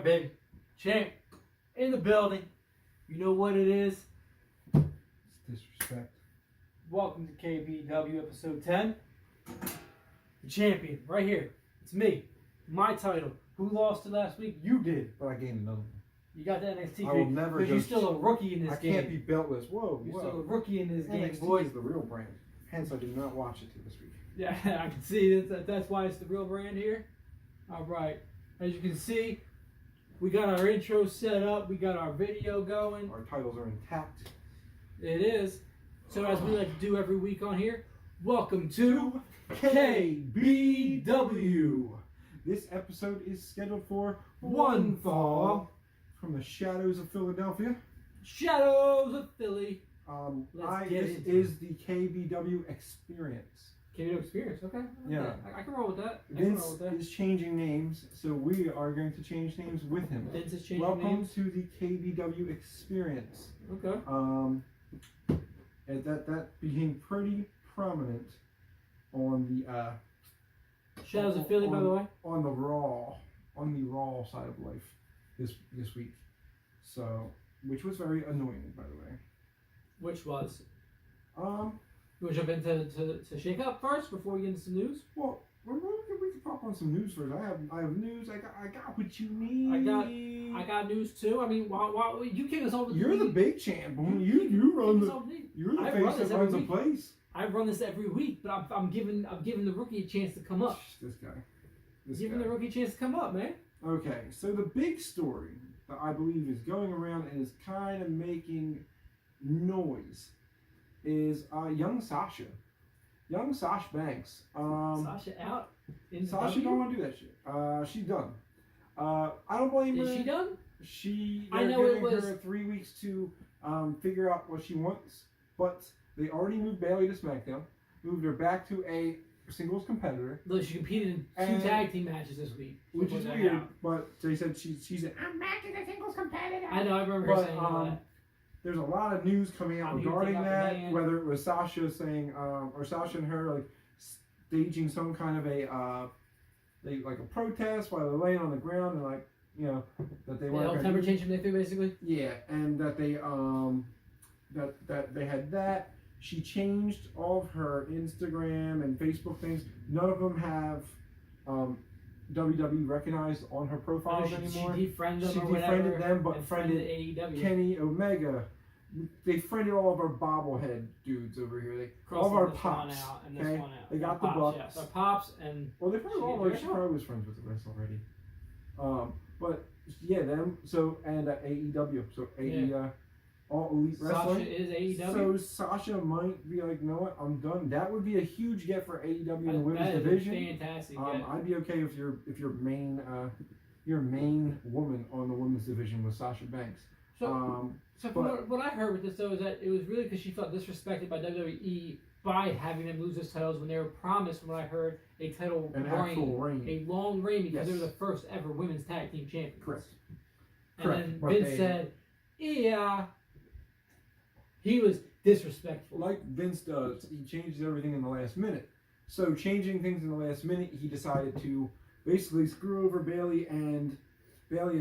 Alright, baby. Champ in the building. You know what it is. It's disrespect. Welcome to KBW episode 10. The champion, right here. It's me. My title. Who lost it last week? You did. But I gained another one. You got the NXT. I will never because you're still a rookie in this game. I can't be beltless. Whoa, You're still a rookie in this game, NXT boy. is the real brand. Hence, I did not watch it this week. Yeah, I can see that's why it's the real brand here. Alright. As you can see, we got our intro set up. We got our video going. Our titles are intact. It is. So as we like to do every week on here, welcome to KBW. This episode is scheduled for One Fall from the shadows of Philadelphia. Shadows of Philly. This is the KBW experience. KBW experience, okay. Yeah. I can roll with that. Vince is changing names, so we are going to change names with him. Vince is changing Welcome names. to the KBW experience. Okay. And that became pretty prominent on the Shadows of Philly, by the way. On the Raw side of life this week. So, which was very annoying, by the way. Which was? You want to jump into to shake up first before we get into some news? Well, we can pop on some news first. I have news. I got what you need. I got news too. I mean, why you kick us over? You're the big champ. You run the. You're the face that runs the place. I run this every week, but I'm giving the rookie a chance to come up. This guy. Giving the rookie a chance to come up, man. Okay, so the big story that I believe is going around and is kind of making noise is young Sasha. Young Sasha Banks. Sasha out? Sasha don't want to do that shit. She's done. I don't blame her. Is she done? They're giving her 3 weeks to figure out what she wants. But they already moved Bayley to SmackDown. Moved her back to a singles competitor. Look, she competed in 2 tag team matches this week. Which is weird. But they said she's I'm back as a singles competitor. I know, I remember her saying that. There's a lot of news coming out regarding that, whether it was Sasha saying, or Sasha and her like staging some kind of a protest while they're laying on the ground and that they weren't. Temperature change from Nathan, basically. Yeah, and that they that they had that. She changed all of her Instagram and Facebook things. None of them have WWE recognized on her profiles anymore. She defriended them, but friended AEW. Kenny Omega. They friended all of our bobblehead dudes over here. All of our pops. Okay, they got the Bucks. Yeah, so pops and they probably she probably was friends with the rest already. But yeah, them. So and AEW. So All Elite Wrestling. Sasha is AEW. So Sasha might be like, you know what, I'm done. That would be a huge get for AEW in the women's division. Fantastic. I'd be okay if your main woman on the women's division was Sasha Banks. So what I heard with this though is that it was really because she felt disrespected by WWE by having them lose those titles when they were promised, from what I heard, a title reign, a long reign, because they were the first ever women's tag team champions. Correct. And then Vince said, yeah. He was disrespectful. Like Vince does, he changes everything in the last minute. So changing things in the last minute, he decided to basically screw over Bayley and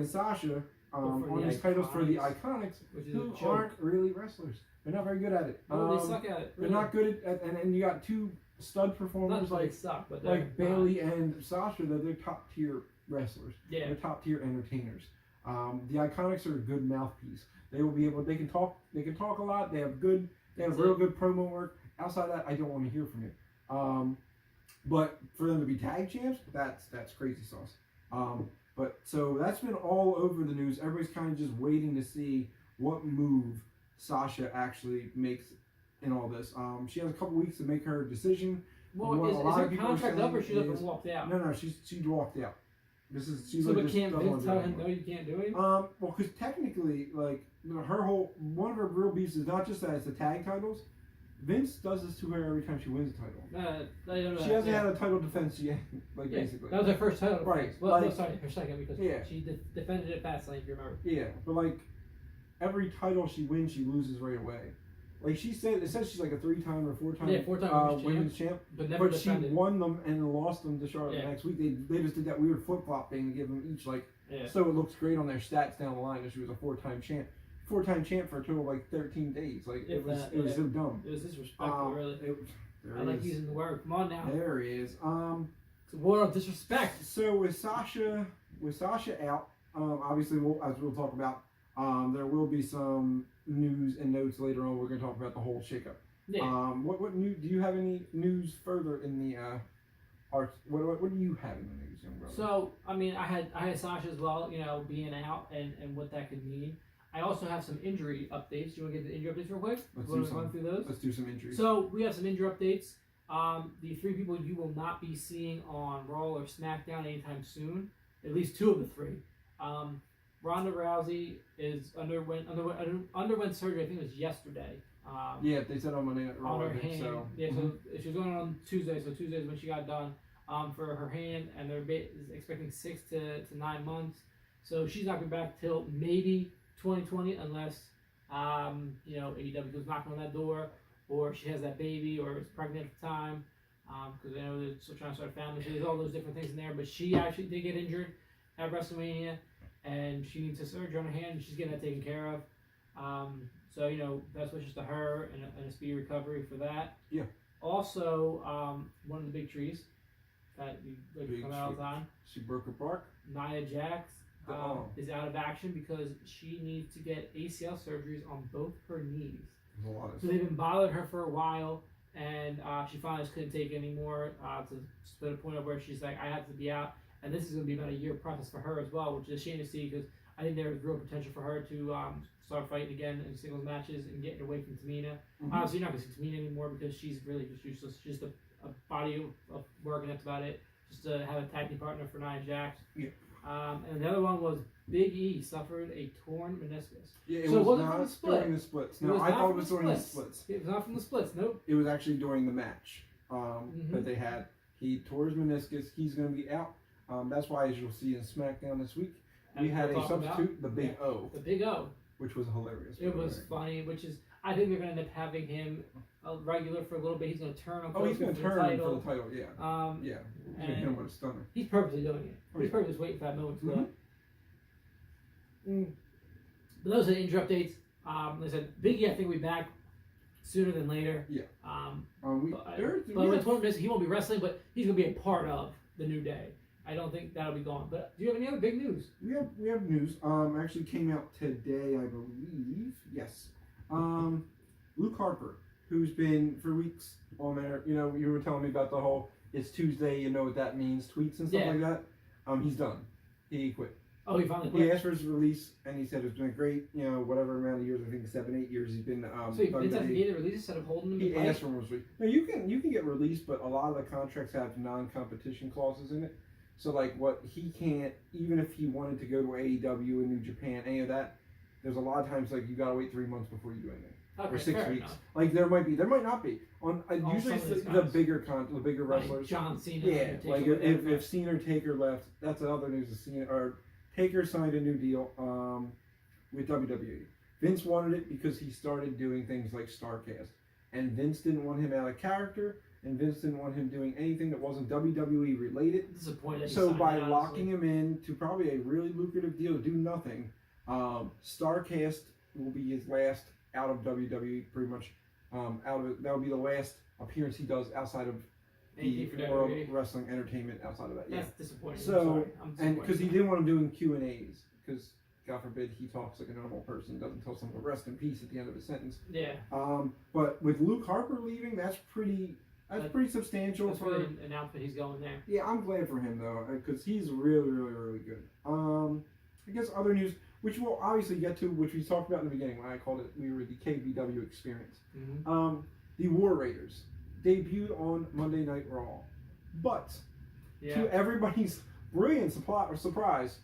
Sasha on these titles for the Iconics, who aren't really wrestlers. They're not very good at it. They suck at it. Really. They're not good at and you got 2 stud performers like Bayley and Sasha that they're top tier wrestlers. Yeah. They're top tier entertainers. The Iconics are a good mouthpiece. They will be able. They can talk a lot. They have real good promo work. Outside of that, I don't want to hear from you. But for them to be tag champs, that's crazy sauce. But so that's been all over the news. Everybody's kind of just waiting to see what move Sasha actually makes in all this. She has a couple weeks to make her deciation. Well, is her contract up or she just walked out? No, she walked out. She's so, but can't Vince tell him no, you can't do it? Well, because technically, one of her real beefs is not just that it's the tag titles. Vince does this to her every time she wins a title. She hasn't had a title defense yet, basically. That was her first title. Right. Well, sorry, her second, because she defended it Fastlane, if you remember. Yeah, but every title she wins, she loses right away. Like she said, it says she's like a 3-time or 4-time women's champ. But she won them and lost them to Charlotte the next week. They just did that weird flip flop thing and give them each like Yeah. So it looks great on their stats down the line because she was a four-time champ for a total of like 13 days. Like it was so dumb. It was disrespectful, really. I like using the word. Come on now. There he is. It's a word of disrespect. So with Sasha out, obviously as we'll talk about, there will be some news and notes later on. We're going to talk about the whole shakeup. Yeah. What new? Do you have any news further in the art? What do you have in the news, young brother? So I mean, I had Sasha as well. You know, being out and what that could mean. I also have some injury updates. Do you want to get the injury updates real quick? Run through those? Let's do some injuries. So we have some injury updates. The 3 people you will not be seeing on Raw or SmackDown anytime soon. At least 2 of the 3. Ronda Rousey underwent surgery. I think it was yesterday. Yeah, they said on Monday Night Raw. On her hand. So. Yeah, so she was going on Tuesday. So Tuesday is when she got done for her hand, and they're expecting 6 to 9 months. So she's not going back till maybe 2020 unless AEW goes knocking on that door, or she has that baby, or is pregnant at the time, because I know they're still trying to start a family. So there's all those different things in there. But she actually did get injured at WrestleMania, and she needs a surgery on her hand, and she's getting that taken care of. So best wishes to her and a speedy recovery for that. Yeah. Also, one of the big trees that we come out all the time. She broke her bark. Nia Jax is out of action because she needs to get ACL surgeries on both her knees. So they've been bothering her for a while, and she finally just couldn't take it anymore to the point of where she's like, I have to be out. And this is going to be about a year process for her as well, which is a shame to see because I think there is real potential for her to start fighting again in singles matches and getting away from Tamina. Obviously, you're not going to see Tamina anymore because she's really just useless. Just a body of work, and that's about it. Just to have a tag team partner for Nia Jax. Yeah. And the other one was Big E suffered a torn meniscus. Yeah, it was not during the splits. No, I thought it was during the splits. It was not from the splits, nope. It was actually during the match that they had. He tore his meniscus. He's going to be out. That's why, as you'll see in SmackDown this week, we had a substitute, the Big O. The Big O. Which was hilarious. It was funny, which is, I think they're going to end up having him a regular for a little bit. He's going to turn on he's going to turn for the title, yeah. Yeah. And what a stunner. He's purposely doing it. He's purposely just waiting for that moment to go. But those are the injury updates. Like I said, Big E, I think, will be back sooner than later. Yeah. He won't be wrestling, but he's going to be a part of the New Day. I don't think that'll be gone. But do you have any other big news? We have news. Actually came out today, I believe. Yes. Luke Harper, who's been for weeks on there. You were telling me about the whole "it's Tuesday, you know what that means" tweets and stuff like that. He's done. He quit. Oh, he finally quit. He asked for his release, and he said it's been a great, whatever amount of years. I think 7, 8 years he's been. So he didn't get a release instead of holding him. He asked for his release. No, you can get released, but a lot of the contracts have non-competition clauses in it. So, like, what he can't, even if he wanted to go to AEW in New Japan, any of that, there's a lot of times, like, you gotta wait 3 months before you do anything. Okay, or 6 weeks. Enough. Like, there might not be. Usually it's the bigger wrestlers. Like John Cena. Yeah, like, if Cena or Taker left, that's the other news. Taker signed a new deal with WWE. Vince wanted it because he started doing things like StarCast. And Vince didn't want him out of character. And Vince didn't want him doing anything that wasn't WWE related. Disappointed. So by locking him in to probably a really lucrative deal to do nothing, StarCast will be his last out of WWE, pretty much. That will be the last appearance he does outside of the World Wrestling Entertainment. Outside of that, yeah. That's disappointing. So, and because he didn't want him doing Q&As, because God forbid he talks like a normal person, doesn't tell someone to rest in peace at the end of a sentence. Yeah. But with Luke Harper leaving, that's pretty substantial. That's for an announcement he's going there. Yeah, I'm glad for him though, because he's really, really, really good. I guess other news, which we'll obviously get to, which we talked about in the beginning when I called it, we were the KBW experience. The War Raiders debuted on Monday Night Raw, but to everybody's brilliant surprise,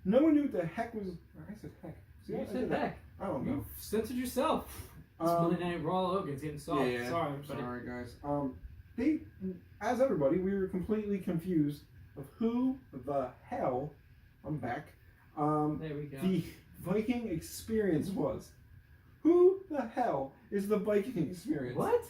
no one knew what the heck was. I said heck. See, you said heck. I don't know. You censored yourself. It's Monday Night Raw. Logan's getting soft. Yeah, sorry, everybody. Sorry, guys. They, as everybody, we were completely confused of who the hell. I'm back. There we go. The Viking Experience was. Who the hell is the Viking Experience? What?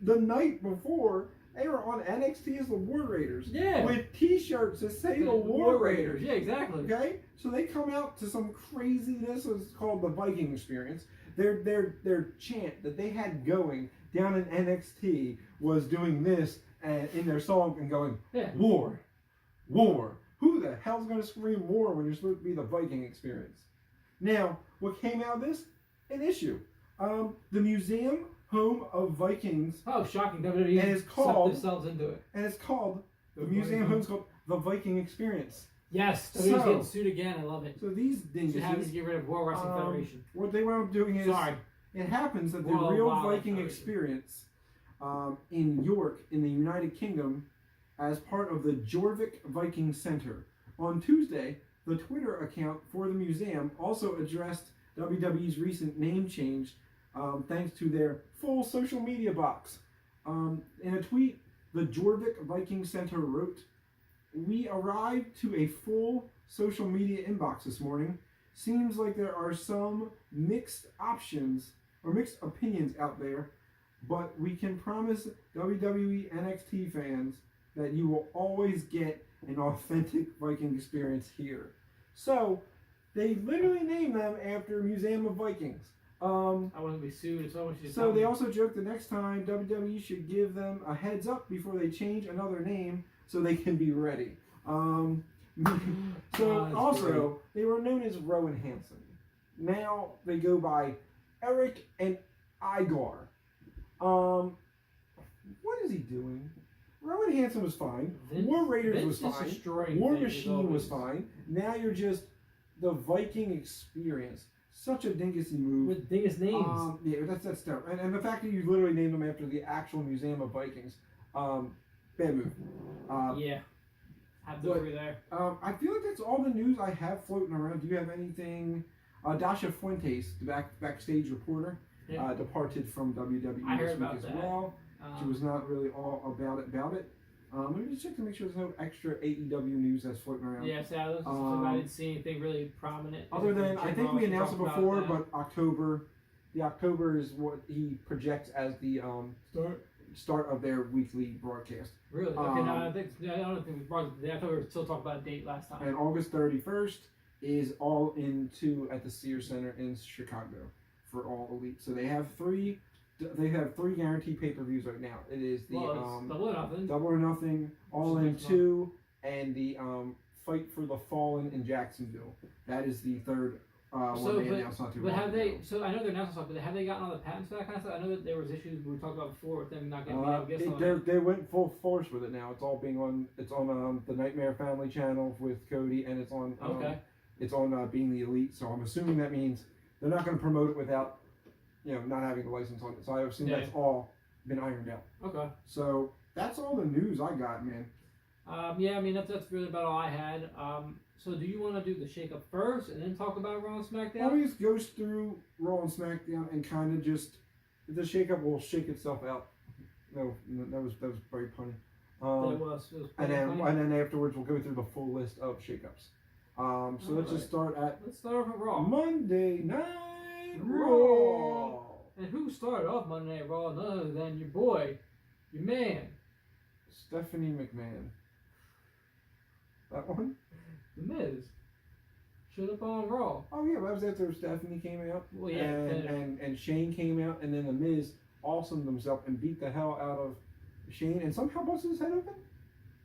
The night before, They were on NXT as the War Raiders. Yeah. With T-shirts that say the War Raiders. Yeah, exactly. Okay, so they come out to some craziness. It's called the Viking Experience. Their chant that they had going down in NXT was doing this and in their song and going, war, war. Who the hell's going to scream war when you're supposed to be the Viking Experience? Now, what came out of this? An issue. The museum home of Vikings. Oh, shocking! WWE and it's called themselves into it. And it's called the museum home's called the Viking Experience. Yes, WWE's getting sued again. I love it. So these dinguses have to get rid of World Wrestling Federation. What they wound up doing is, it happens that the real Viking Experience in York, in the United Kingdom, as part of the Jorvik Viking Center. On Tuesday, the Twitter account for the museum also addressed WWE's recent name change, thanks to their full social media box. In a tweet, the Jorvik Viking Center wrote, "We arrived to a full social media inbox this morning. Seems like there are some mixed options or mixed opinions out there, but we can promise WWE NXT fans that you will always get an authentic Viking experience here." So, they literally named them after Museum of Vikings. I want to be sued. So they also joked the next time WWE should give them a heads up before they change another name so they can be ready. Also, they were known as Rowan Hansen. Now they go by Eric and Igar. What is he doing? Rowan Hansen was fine. War Raiders was fine. War Machine was fine. Now you're just the Viking Experience. Such a dingussy move. With dingus names. Yeah, that's terrible. And the fact that you literally named them after the actual Museum of Vikings. Bad move. Yeah. Have to agree there. I feel like that's all the news I have floating around. Do you have anything? Dasha Fuentes, the backstage reporter, departed from WWE this week as well. She was not really all about it. Let me just check to make sure there's no extra AEW news that's floating around. Yeah, so I didn't see anything really prominent. Other than, I think we announced it before, but October is what he projects as the start of their weekly broadcast. Really? Okay, no, I don't think we brought it. I thought we were still talking about a date last time. And August 31st is All In 2 at the Sears Center in Chicago for All Elite. So they have three guaranteed pay-per-views right now. It is the Double or Nothing, All In 2, and the Fight for the Fallen in Jacksonville. That is the third one they announced not too long ago. So I know they're announcing stuff, but have they gotten all the patents for that kind of stuff? I know that there was issues we talked about before with them not getting they went full force with it now. It's all being on. It's on the Nightmare Family channel with Cody, and it's on. It's on Being the Elite. So I'm assuming that means they're not going to promote it without, not having the license on it. So I assume that's all been ironed out. Okay. So that's all the news I got, man. Yeah, I mean that's really about all I had. So do you want to do the shake-up first and then talk about Raw and SmackDown? Always goes through Raw and SmackDown and kind of just the shake-up will shake itself out. No, that was very punny. It was and then afterwards we'll go through the full list of shake-ups. So let's just start at. Let's start off at Raw. Monday Night Raw. And who started off Monday Night Raw? None other than your boy, your man, Stephanie McMahon. That one? The Miz. Showed up on Raw. Oh yeah, that was after Stephanie came out. Well, yeah. And Shane came out, and then the Miz awesomed himself and beat the hell out of Shane, and somehow busted his head open.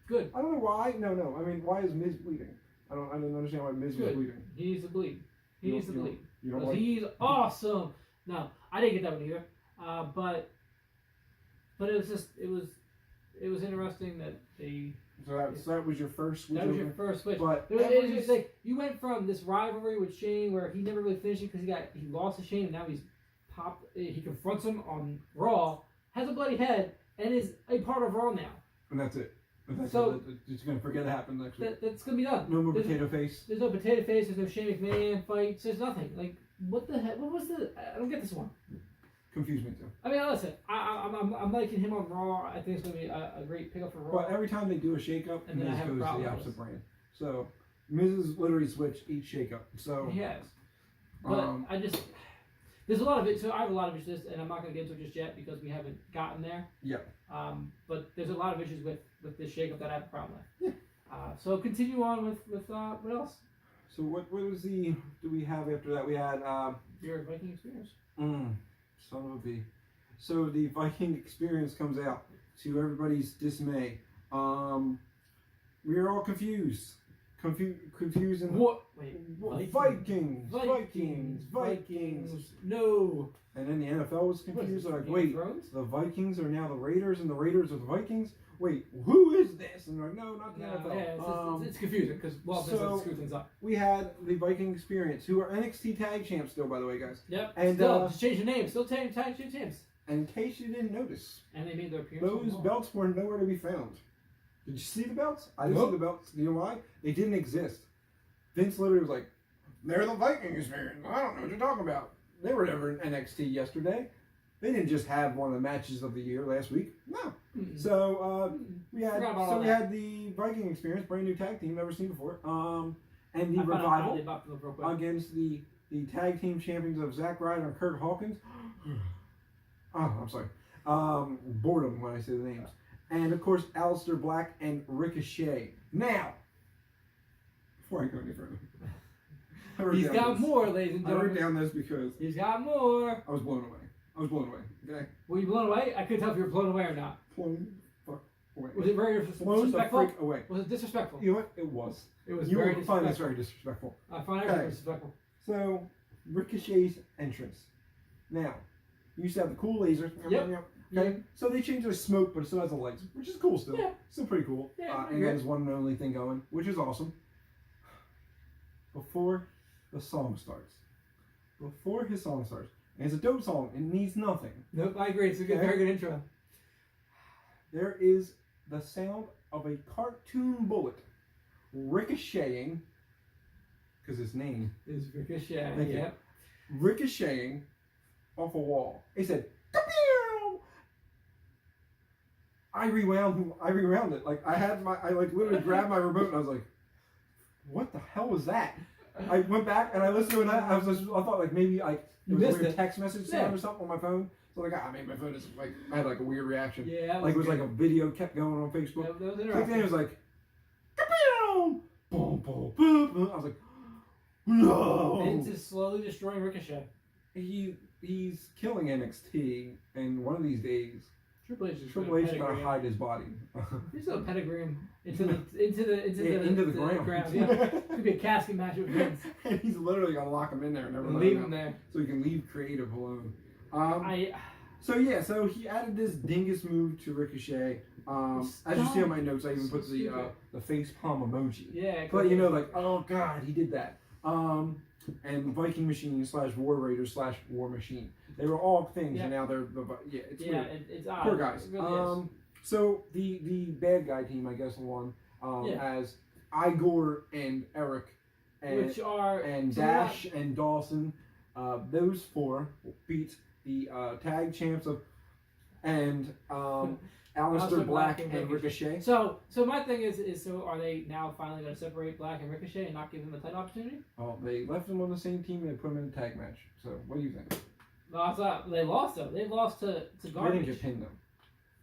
Good. I don't know why. No. I mean, why is Miz bleeding? I don't understand why Miz was bleeding. He needs to bleed. He needs to bleed. Because he's awesome. No, I didn't get that one either. But it was interesting that they. So that was your first switch. That was your first switch. But it was just like you went from this rivalry with Shane where he never really finished it because he lost to Shane and now he confronts him on Raw, has a bloody head, and is a part of Raw now. And that's it. It's going to forget it happened next week. That's going to be done. No more potato face. There's no potato face. There's no Shane McMahon fights. There's nothing. Like, what the heck? What was I don't get this one. Confused me too. I mean, listen. I'm liking him on Raw. I think it's going to be a great pickup for Raw. But every time they do a shakeup, Miz goes to the opposite brand. So Miz has literally switched each shakeup. So he has. But There's a lot of it. So I have a lot of issues, and I'm not going to get into it just yet because we haven't gotten there. Yep. But there's a lot of issues with this shakeup that I have a problem with. Yeah. So continue on with what else? So what was do we have after that? We had Your Viking experience. Son of a bee. So the Viking experience comes out to everybody's dismay. We are all confused. Confusing. What? Wait. Vikings. No. And then the NFL was confused. They're like, wait, the Vikings are now the Raiders, and the Raiders are the Vikings. Wait, who is this? And they're like, no, not the NFL. Yeah, it's confusing because screw things up. We had the Viking experience, who are NXT Tag Champs still, by the way, guys. Yep. And still, just change the name. Still tag champs. And in case you didn't notice, and they made their appearance. Those belts were nowhere to be found. Did you see the belts? I didn't see the belts. You know why? They didn't exist. Vince literally was like, they're the Viking experience. I don't know what you're talking about. They were never in NXT yesterday. They didn't just have one of the matches of the year last week. No. Mm-hmm. So we had the Viking experience, brand new tag team never seen before. And the Revival against the tag team champions of Zack Ryder and Kurt Hawkins. Oh, I'm sorry. Boredom when I say the names. And of course, Aleister Black and Ricochet. Now, before I go any further, he's got more, ladies and gentlemen. I wrote down this because he's got more. I was blown away. Okay. Were you blown away? I couldn't tell if you were blown away or not. Blown fuck away. Was it very disrespectful? Freak away. Was it disrespectful? You know what? It was. It was you very will disrespectful. find this very disrespectful. I find it very disrespectful. So, Ricochet's entrance. Now, you used to have the cool laser. Yep. Okay. Yep. So they changed their smoke, but it still has the lights, which is cool still. Yeah. Still pretty cool. Yeah. And that is one and only thing going, which is awesome. Before the song starts. Before his song starts. And it's a dope song. It needs nothing. Nope, I agree. It's a very good intro. There is the sound of a cartoon bullet ricocheting, because his name is Ricochet. Yep. Ricocheting off a wall. He said, "Kapew!" I rewound it. Like I literally grabbed my remote and I was like, what the hell was that? I went back and I listened to it and I thought like maybe like it was a weird text message sound or something on my phone. So like maybe my phone is like I had like a weird reaction. Yeah. Like it was like a video kept going on Facebook. That was interesting. It was like Kapew! Boom, boom, boom, boom. I was like, no. And it's just slowly destroying Ricochet. He's killing NXT, and one of these days, Triple H gonna hide his body. He's a pedigree into the ground. Yeah. Could be a casket match with Vince. And he's literally gonna lock him in there and never leave him there, so he can leave creative alone. So he added this dingus move to Ricochet. As you see on my notes, I even put the face palm emoji. Yeah. But you know, like, oh god, he did that. And Viking Machine / War Raiders / War Machine. They were all things, and now they're it's weird. It's odd. Poor guys. It really is. So the bad guy team, I guess, won as Igor and Eric, and Dash and Dawson. Those four beat the tag champs of Aleister Black and Ricochet. So my thing is so are they now finally going to separate Black and Ricochet and not give them a title opportunity? Oh, they left them on the same team and they put them in a tag match. So what do you think? No, they lost though. They lost to Garbage. They didn't get pinned though.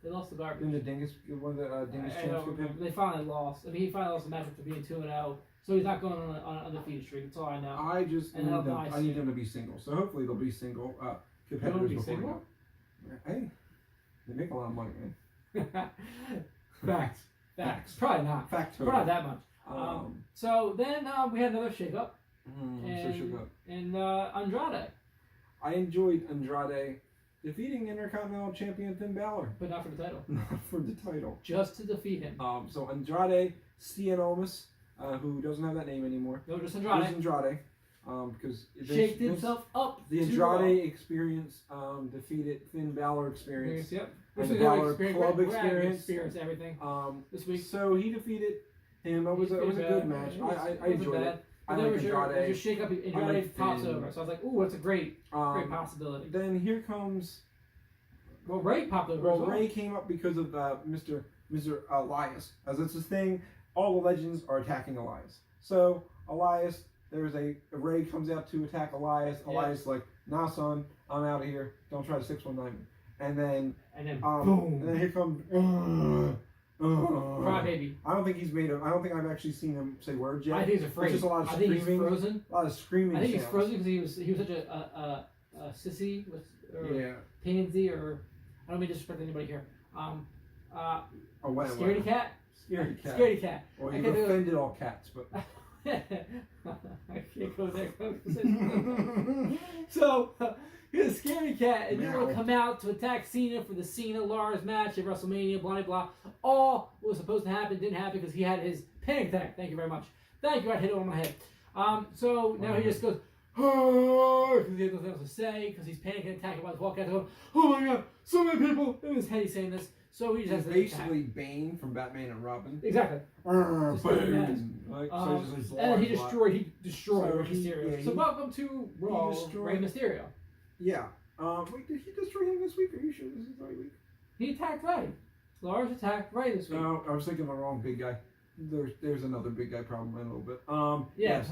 They lost to Garbage. Didn't the Dingus, one of the Dingus champs get pinned? They finally lost. I mean, he finally lost the match after being 2-0. So he's not going on an undefeated streak. That's all I know. I need them to be single. So hopefully they'll be single competitors before single? Hey, they make a lot of money, man. Facts. Probably not. Probably not that much. So then we had another shake-up. And Andrade. I enjoyed Andrade defeating Intercontinental Champion Finn Balor. But not for the title. Not for the title. Just to defeat him. So Andrade Cien Almas, who doesn't have that name anymore. No, just Andrade. Just Andrade. Because shaked himself up. The Andrade experience defeated Finn Balor experience. Yep. And the Balor Club experience. Everything. This week. So he defeated him. It was a good match. I enjoyed it. I like Andrade. There's a shake up. Andrade pops over. So I was like, ooh, that's a great possibility. Then here comes. Well, Ray popped over. Well, Ray came up because of Mr. Elias, as it's his thing. All the legends are attacking Elias. So Elias There's Ray comes out to attack Elias. Elias like, nah, son, I'm out of here. Don't try to 619 me. And then boom. And then here comes Crybaby. I don't think I've actually seen him say words yet. I think he's afraid. It's just a lot of I screaming. think he's frozen. A lot of screaming. I think sounds. he's frozen because he was such a sissy or pansy, or I don't mean to disrespect anybody here. Scaredy cat. Scaredy cat. Scaredy cat. Well, you've offended all cats, but I can't go there. So he's a scaredy cat, and you're going to come out to attack Cena for the Cena-Lars match at WrestleMania, blah, blah. All what was supposed to happen didn't happen because he had his panic attack. Thank you very much. Thank you, I hit it on my head. So now he just goes, because he has nothing else to say, because he's panicking and attacking about his walk out going, oh my god, so many people. In his head he's saying this. So he just has to basically Bane from Batman and Robin. Exactly. Bane. And he destroyed Rey Mysterio. So welcome to Raw, Rey Mysterio. Yeah. Wait, did he destroy him this week? Are you sure this is the right week? He attacked Rey. Lars attacked Rey this week. No, I was thinking the wrong big guy. There's another big guy problem in a little bit. Yeah.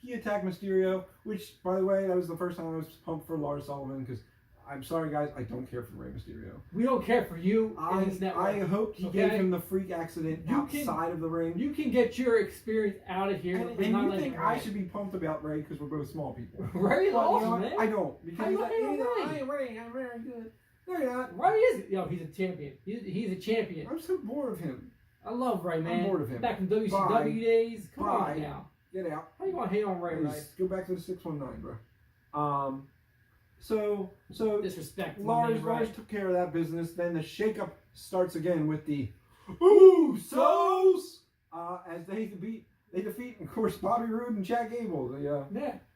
He attacked Mysterio, which, by the way, that was the first time I was pumped for Lars Sullivan, because I'm sorry, guys, I don't care for Rey Mysterio. We don't care for you in this network. I hope he gave him the freak accident outside of the ring. You can get your experience out of here. And you think I should be pumped about Rey because we're both small people. Rey is awesome, man. I don't. Because Rey? I'm very good. No, you're not. Rey is, he's a champion. He's a champion. I'm so bored of him. I love Rey, man. I'm bored of him. Back in WCW days. Come on now. Get out. How you gonna hate on Rey, right? Go back to the 619, bro. So disrespect. Lars took care of that business. Then the shakeup starts again with the Usos as they defeat, of course, Bobby Roode and Chad Gable.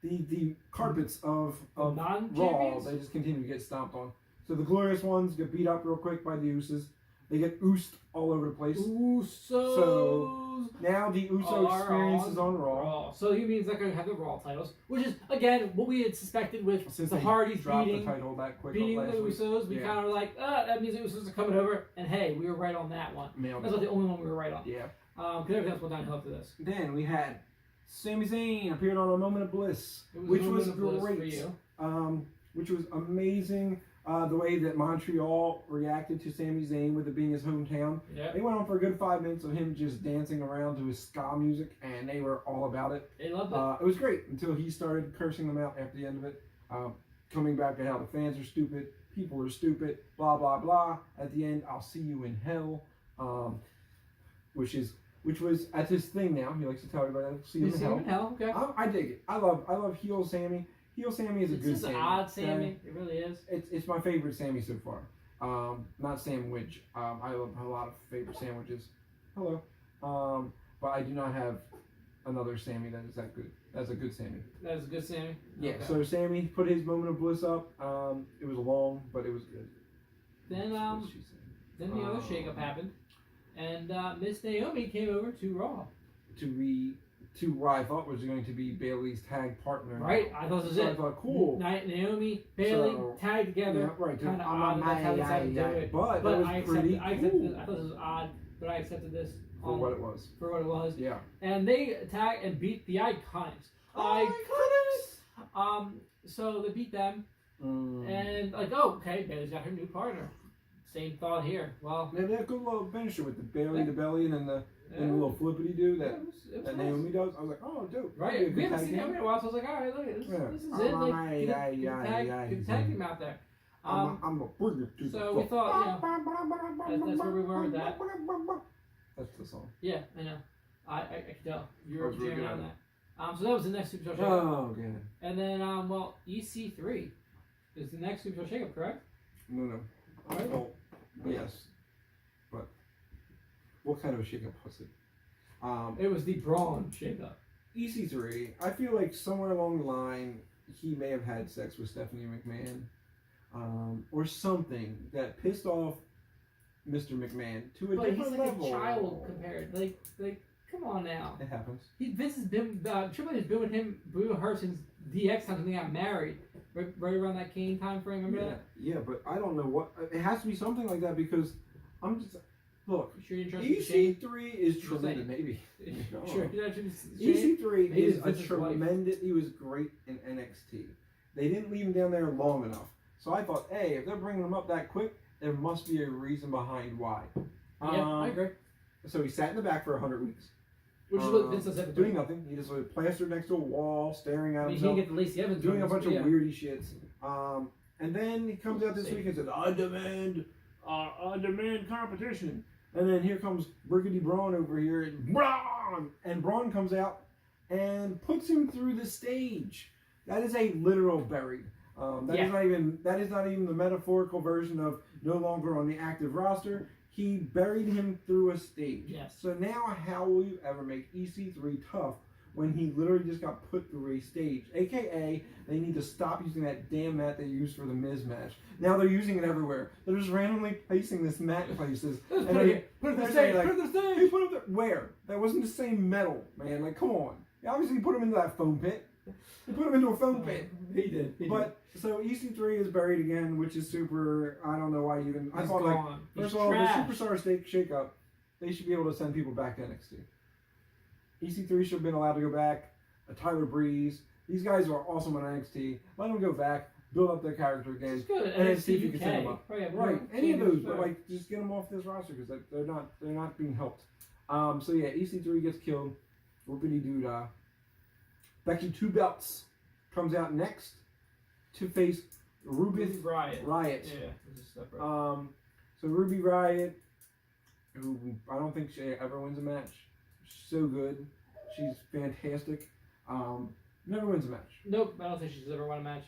The carpets of Raw. They just continue to get stomped on. So the glorious ones get beat up real quick by the Usos. They get oosed all over the place. Usos. So now the Uso experience is on Raw. So he means they're going to have the Raw titles, which is again what we had suspected with the Hardys beating the Usos. We kind of were like, that means the Usos are coming over, and hey, we were right on that one. That's not the only one we were right on. Yeah. Because everything else went downhill after this. Then we had Sami Zayn appeared on A Moment of Bliss, which was great. Which was amazing. The way that Montreal reacted to Sami Zayn with it being his hometown. They went on for a good 5 minutes of him just dancing around to his ska music, and they were all about it. They loved it. It was great until he started cursing them out after the end of it, coming back at how the fans are stupid, people are stupid, blah blah blah. At the end, I'll see you in hell, which was that's his thing now. He likes to tell everybody, "See you in hell." Okay. I dig it. I love heel Sammy. Heel Sammy is a good Sammy. It's just an odd Sammy. It really is. It's my favorite Sammy so far. Not sandwich. I love a lot of favorite sandwiches. Hello. But I do not have another Sammy that is that good. That's a good Sammy. That is a good Sammy? Yeah. Okay. So Sammy put his Moment of Bliss up. It was long, but it was good. Then the other shakeup happened, and Miss Naomi came over to Raw. To what I thought was going to be Bayley's tag partner. Right, I thought this was it. I thought, cool. Naomi, Bayley, tagged together. Yeah, right. Kind of odd. That's how they decided to do it. But that was pretty cool. I thought this was odd, but I accepted this. For what it was. For what it was. Yeah. And they attacked and beat the Iconics. So they beat them. And okay, Bayley's got her new partner. Same thought here. Well, maybe that good little finisher with the Bayley, the belly, and the little flippity do that Naomi does. I was like, oh, dope. Right. We haven't seen Naomi in a while, so I was like, all right, look, this is it. Like, get tag him out there. I'm gonna bring it to so we thought, that's where we were with that. That's the song. Yeah, I know. I can tell. You were jamming on that. So that was the next Super Show shakeup. Oh, okay. And then, EC3 is the next Super Show shakeup, correct? No. Right? Well, yes. But what kind of a shakeup was it? It was the Braun shakeup. EC3, I feel like somewhere along the line, he may have had sex with Stephanie McMahon. Or something that pissed off Mr. McMahon to a different level. He's like a child compared. Like, come on now. It happens. Vince has been, Triple H has been with her since DX time when they got married. Right around that Kane time frame, remember that? Yeah, but I don't know what. It has to be something like that because Look, Sure you're interested in EC3 is tremendous. Maybe. Sure, you're interested in EC3 is a this is life. tremendous. He was great in NXT. They didn't leave him down there long enough. So I thought, hey, if they're bringing him up that quick, there must be a reason behind why. Yeah, I agree. So he sat in the back for 100 weeks. Which is what Vince does every doing nothing. He just was plastered next to a wall, staring at himself. He didn't get the Lacey Evans doing a bunch of weirdy shits. And then he comes out this week and says, I demand competition. And then here comes Briggity Braun over here, and Braun comes out and puts him through the stage. That is a literal buried. That is not even the metaphorical version of no longer on the active roster. He buried him through a stage. Yes. So now, how will you ever make EC3 tough when he literally just got put through a stage? AKA, they need to stop using that damn mat they used for the Miz match. Now they're using it everywhere. They're just randomly placing this mat in places. Put it on the stage. Put it on the stage. Hey, put it there. Where? That wasn't the same metal, man. Like, come on. You obviously put him into that foam pit. You put him into a foam pit. He did. So EC3 is buried again, which is super. I don't know why you even. I thought gone. First of all, the superstar shake-up, they should be able to send people back to NXT. EC3 should have been allowed to go back. Tyler Breeze. These guys are awesome on NXT. Let them go back, build up their character again, and then see if you can send them up. Right. Any of those, but like just get them off this roster because they're not being helped. So yeah, EC3 gets killed. Whoopity doo dah. Becky Two Belts comes out next to face Ruby Riot. Yeah, this is separate. So Ruby Riot, who I don't think she ever wins a match. She's so good. She's fantastic. Never wins a match. Nope, I don't think she's ever won a match.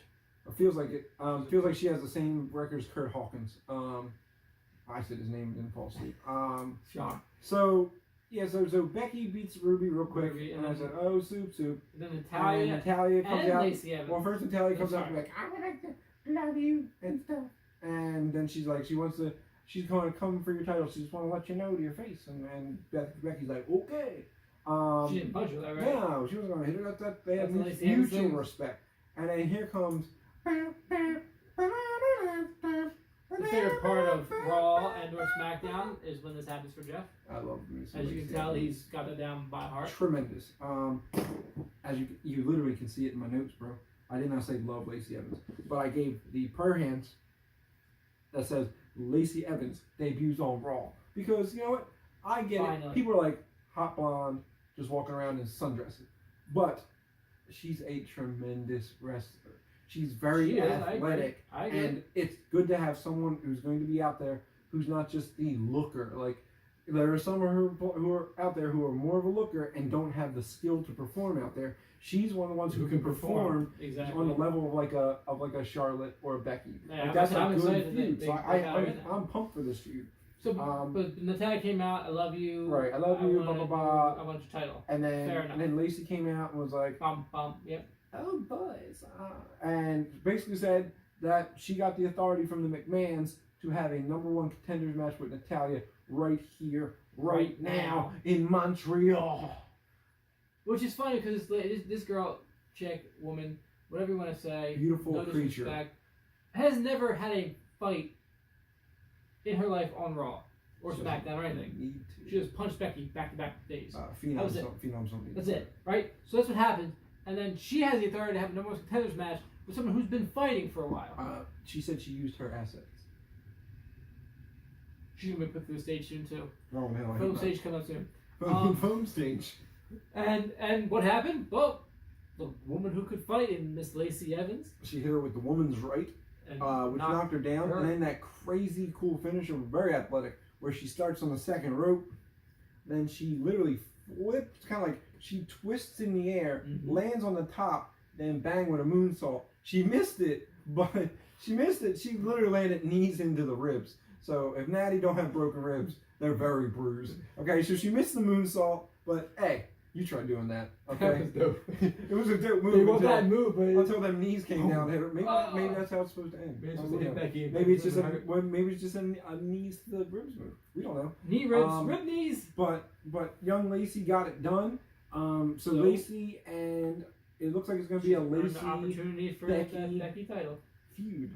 It feels like it. Feels like she has the same record as Kurt Hawkins. I said his name, didn't fall asleep. Sean. So so Becky beats Ruby real quick, and I said, "Oh, soup." And then Natalya comes out. Lacey Evans. Well, first Natalya comes out and like, "I would like to love you" and stuff. And then she's like, she's going to come for your title. She just want to let you know to your face. And Becky's like, okay. She didn't punch her, though, right? No, she wasn't going to hit her. They had mutual respect. And then here comes. The favorite part of Raw and or SmackDown is when this happens for Jeff. I love me. As you can tell, he's got it down by heart. Tremendous. As you literally can see it in my notes, bro. I did not say love Lacey Evans, but I gave the prayer hands that says Lacey Evans debuts on Raw because you know what? I get it. People are like hot blonde, just walking around in sundresses, but she's a tremendous wrestler. She's very athletic, and it's good to have someone who's going to be out there who's not just the looker. Like there are some who are out there who are more of a looker and don't have the skill to perform out there. She's one of the ones who can perform on the level of like a Charlotte or a Becky. Yeah, like that's I'm a good excited feud. So I'm pumped for this feud. So, but Natalya came out. I love you. Right, I love you. Blah blah blah. I want your title. And then Lacey came out and was like, bum. Yep. Oh, boys. And basically said that she got the authority from the McMahons to have a #1 contenders match with Natalya right here, right now in Montreal. Which is funny because this girl, chick, woman, whatever you want to say, beautiful creature, has never had a fight in her life on Raw or SmackDown or anything. She just punched Becky back-to-back days. Phenoms don't need That's it, right? So that's what happened. And then she has the authority to have a #1 contenders match with someone who's been fighting for a while. She said she used her assets. She's going to be put through the stage soon, too. Oh, man. Foam stage coming up soon. Foam stage. And what happened? Well, the woman who could fight in Miss Lacey Evans. She hit her with the woman's right, which knocked her down. And then that crazy cool finisher, very athletic, where she starts on the second rope. Then she literally flips, kind of like she twists in the air, lands on the top, then bang with a moonsault. She missed it, but she literally landed knees into the ribs. So if Natty don't have broken ribs, they're very bruised. Okay, so she missed the moonsault, but hey, you try doing that. Okay, that was dope. It was a dope move. Until them knees came down. Maybe that's how it's supposed to end. Maybe it's just a knees to the ribs move. We don't know. Knee ribs, rib knees. But young Lacey got it done. So Lacey, and it looks like it's going to be a Lacey opportunity for that Becky title feud.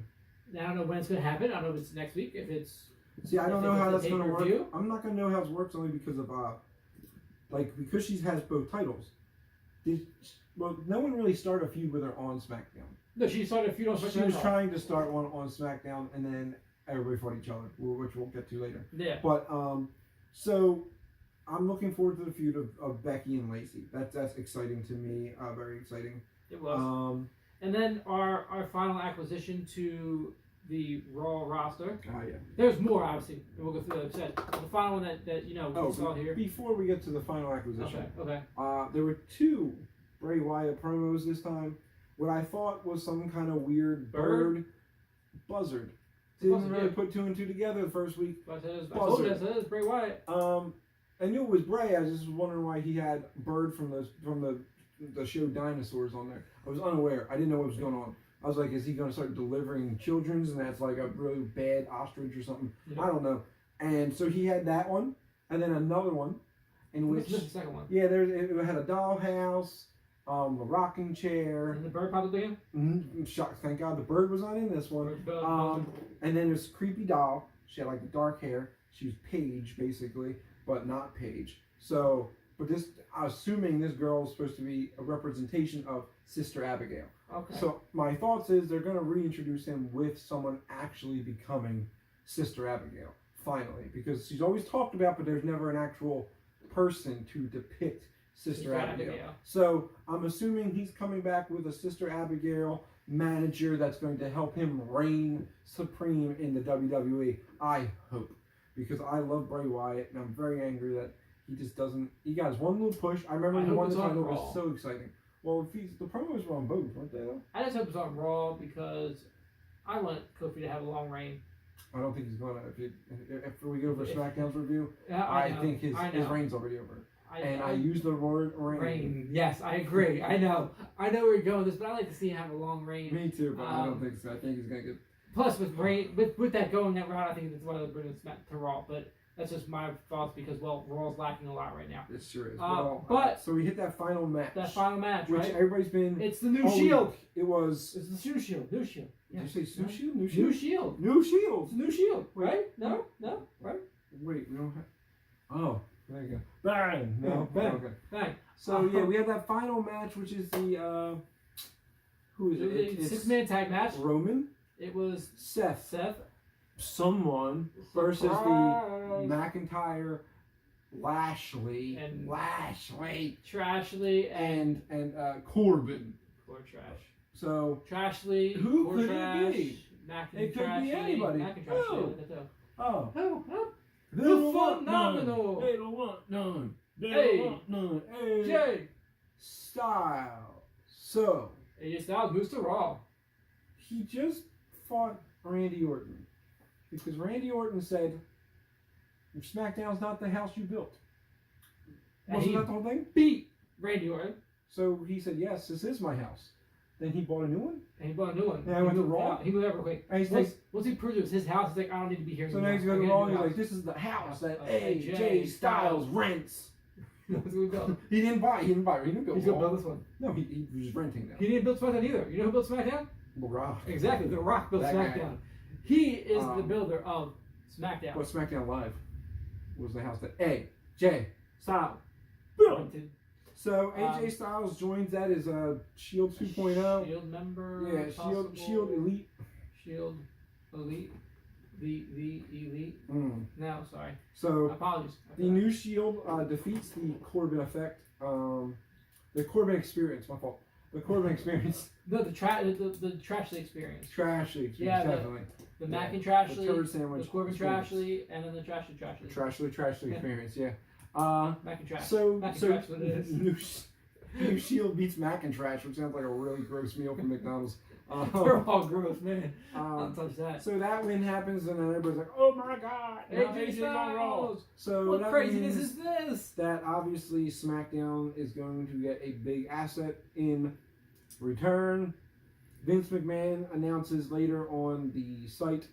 Now, I don't know when it's going to happen. I don't know if it's next week, if it's See, I don't know how that's going to work. pay-per-view? I'm not going to know how it works only because of because she has both titles. Well, no one really started a feud with her on SmackDown. No, she started a feud on SmackDown. She was trying to start one on SmackDown, and then everybody fought each other, which we'll get to later. Yeah. But so I'm looking forward to the feud of Becky and Lacey. That's exciting to me. Very exciting. It was. And then our final acquisition to the Raw roster. Yeah. There's more, obviously, and we'll go through the other set. The final one that we saw here. Before we get to the final acquisition, okay. There were 2 Bray Wyatt promos this time. What I thought was some kind of weird bird buzzard. Didn't really put 2 and 2 together the first week. I told you that was Bray Wyatt. I knew it was Bray. I just was wondering why he had bird from the show Dinosaurs on there. I was unaware. I didn't know what was going on. I was like, is he going to start delivering children's and that's like a really bad ostrich or something? Yeah. I don't know. And so he had that one, and then another one, in which the second one. Yeah, it had a dollhouse, a rocking chair. And the bird popped up again. Thank God the bird was not in this one. And then this creepy doll. She had like the dark hair. She was Paige basically, but not Paige. So, but this, assuming this girl is supposed to be a representation of Sister Abigail. Okay. So my thoughts is they're going to reintroduce him with someone actually becoming Sister Abigail, finally. Because she's always talked about, but there's never an actual person to depict Sister Abigail. So I'm assuming he's coming back with a Sister Abigail manager that's going to help him reign supreme in the WWE. I hope. Because I love Bray Wyatt, and I'm very angry that he just doesn't... He got his one little push. I remember the one time it was so exciting. Well, the promos were on both, weren't they, though? I just hope it's on Raw because I want Kofi to have a long reign. I don't think he's going to. If we go for SmackDown's review, I think his reign's already over. I use the word reign. Yes, I agree. I know where you're going with this, but I like to see him have a long reign. Me too, but I don't think so. I think he's going to get... Plus, with that going that route, I think that's why they're bringing Smack to Raw, but... That's just my thoughts because, Raw's lacking a lot right now. It sure is. So we hit that final match. Which everybody's been... It's the new Shield. It's the new Shield. New Shield. Yeah. Did you say new Shield? New Shield. New Shield. It's a new Shield, right? No, right? Wait, we don't have... Oh, there you go. Bang! No, bang. Okay. Bang. So, we had that final match, which is the... who is it? It's 6-man tag match. Roman. It was Seth. Someone versus the McIntyre, Lashley, Trashley, and Corbin. Poor Trash. So Trashley, who could Trash, it be? It could be anybody. Who? The phenomenal. They don't want none. Jay Styles. So AJ Styles moves to Raw. He just fought Randy Orton. Because Randy Orton said, SmackDown's not the house you built. Wasn't that the whole thing? Beat Randy Orton. So he said, yes, this is my house. Then he bought a new one? And he bought a new one. And I went to Raw? He moved over quick. Once he proved it was his house, he's like, I don't need to be here anymore. So now he's going to Raw and he's like, this is the house that AJ Styles rents. He didn't buy. He didn't build He's going to build this one. No, he was renting now. He didn't build SmackDown either. You know who built SmackDown? The Rock. Exactly. The Rock built SmackDown. He is the builder of SmackDown. But SmackDown Live was the house that AJ Styles built. So AJ Styles joins that as a Shield 2.0. Shield member. Yeah, Shield Elite. Shield Elite. The Elite. No, sorry. So apologies. The new Shield defeats the Corbin effect. The Corbin experience. My fault. The Corbin experience. No, the Trashley experience. Trashley experience, definitely. The Mac and Trashley, the turd sandwich, the Corbin Trashley, and then the Trashley. Trashley experience, yeah. Mac and Trash. Mac and Trash, what it is. New Shield beats Mac and Trash, which sounds like a really gross meal from McDonald's. They're all gross, man. Don't touch that. So that win happens, and then everybody's like, "Oh my God, AJ Styles!" So what craziness is this? That obviously SmackDown is going to get a big asset in return. Vince McMahon announces later on the site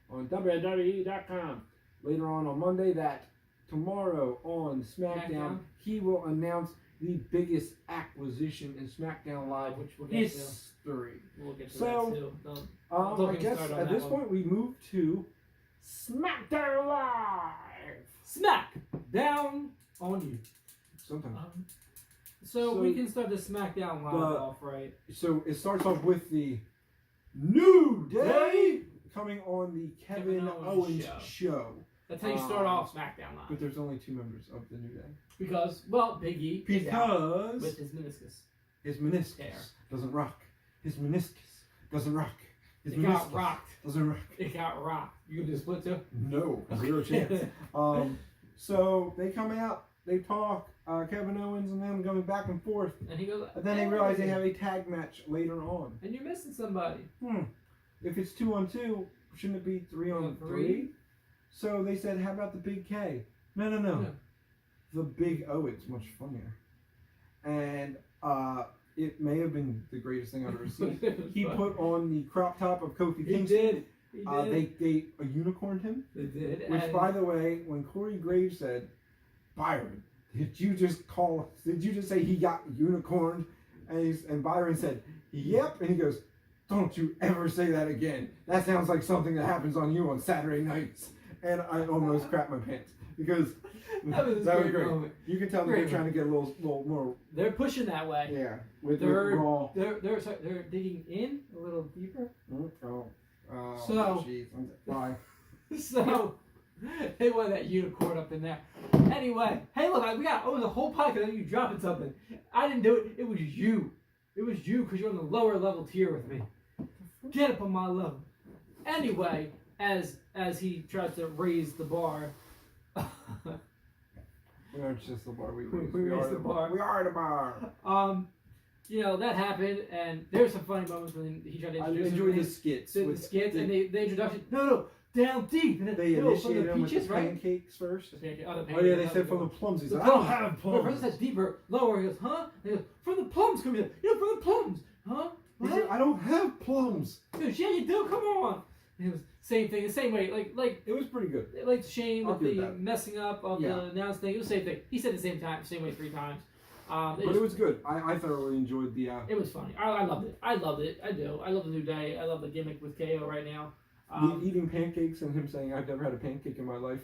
on WWE.com later on Monday that tomorrow on SmackDown he will announce the biggest acquisition in SmackDown Live history. We'll get to that too. I guess at this point we move to SmackDown Live. Smack down on you. Sometimes. So we can start the SmackDown Live off, right? So it starts off with the New Day coming on the Kevin Owens show. That's how you start off SmackDown Live. But there's only 2 members of the New Day. Because, well, Big E is out with his meniscus. His meniscus doesn't rock. His meniscus doesn't rock. His meniscus got rocked. Doesn't rock. It got rocked. You can do a split too? No, 0 chance. So they come out, they talk, Kevin Owens and them going back and forth. And he goes, and then they realize they have a tag match later on. And you're missing somebody. If it's 2-on-2, shouldn't it be 3-on-3? So they said, how about the Big K? No. Yeah. The Big O, it's much funnier. And it may have been the greatest thing I've ever seen. He put on the crop top of Kofi Kingston. He did. They unicorned him. They did. Which, by the way, when Corey Graves said, Byron, did you just say he got unicorned? And Byron said, yep. And he goes, don't you ever say that again. That sounds like something that happens on you on Saturday nights. And I almost crapped my pants because that was great. Moment. You can tell they're trying to get a little more. They're pushing that way. Yeah, with Raw. They're digging in a little deeper. So, geez. Bye. So they wanted that unicorn up in there. Anyway, hey, look, it was a whole podcast of you dropping something. I didn't do it. It was you. It was you because you're on the lower level tier with me. Get up on my level. Anyway, as he tries to raise the bar. We aren't just the bar. We raised the bar. We are the bar. That happened, and there's some funny moments when he tried to introduce. I enjoyed the skits. The skits and the introduction. No, down deep. And they initiated him with the pancakes first. They said from the plums. He's like, I don't have plums. First that's deeper, lower. He goes, huh? He goes, from the plums. Come here. From the plums. Huh? He said, I don't have plums. He goes, yeah, you do. Come on. And it was same thing, the same way. Like it was pretty good. Like Shane with the messing up of the announce thing. It was the same thing. He said the same way 3 times. But it was good. I thoroughly enjoyed the. It was funny. I loved it. I do. I love the New Day. I love the gimmick with KO right now. Eating pancakes and him saying, I've never had a pancake in my life.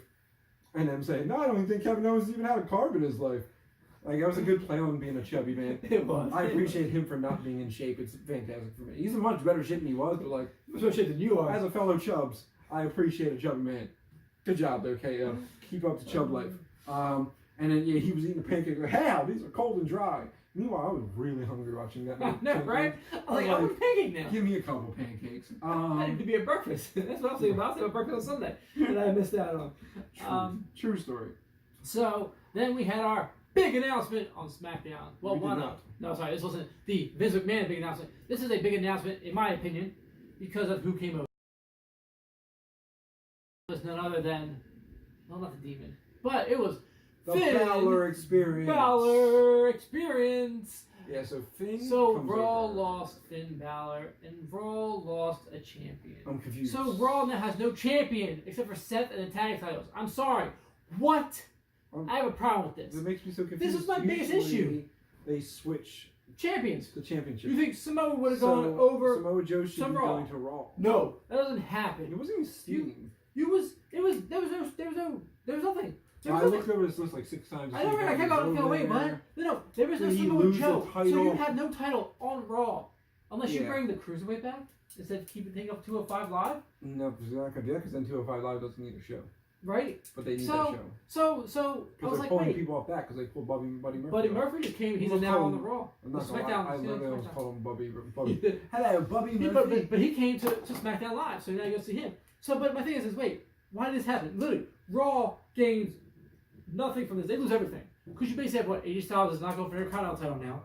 And them saying, no, I don't even think Kevin Owens even had a carb in his life. Like, that was a good play on being a chubby man. It was. I appreciate him for not being in shape. It's fantastic for me. He's in much better shape than he was, but like, better shape than you are. As a fellow chubs, I appreciate a chubby man. Good job there, KO. Keep up the chub life. And then, he was eating a pancake. Like, hey, these are cold and dry. Meanwhile, I was really hungry watching that. No, right? I want a pancake now. Give me a couple pancakes. That need to be a breakfast. That's what I was thinking about. I was thinking about breakfast on Sunday that I missed out on. True story. So then we had our big announcement on SmackDown. Well, one of. No, sorry, this wasn't the Vince McMahon big announcement. This is a big announcement, in my opinion, because of who came over. It was none other than, well, not the Demon, but it was the Balor Experience. Balor Experience. Yeah, so Finn. So Raw lost Finn Balor, and Raw lost a champion. I'm confused. So Raw now has no champion except for Seth and the tag titles. I'm sorry. What? I have a problem with this. It makes me so confused. This is my biggest issue. They switch champions. The championship. You think Samoa would have gone over? Samoa Joe should be going to Raw. No, that doesn't happen. It wasn't even stealing. There was nothing. I looked over this list like 6 times. I know, right? I kept on wait, what? No, there was no Samoa Joe. So you have no title on Raw. Unless you bring the Cruiserweight back instead of keep it thing up 205 Live. No, because they're not going to do that because then 205 Live doesn't need a show. Right. But they need that show. So because they're pulling people off that because they pulled Buddy Murphy. Buddy Murphy just came. He's now on the Raw. SmackDown. I literally almost called him Bubby. Hello, Bubby Murphy. But he came to SmackDown Live, so now you go see him. So, but my thing is wait, why did this happen? Literally, Raw gains nothing from this. They lose everything. Because you basically have, AJ Styles is not going for their Intercontinental title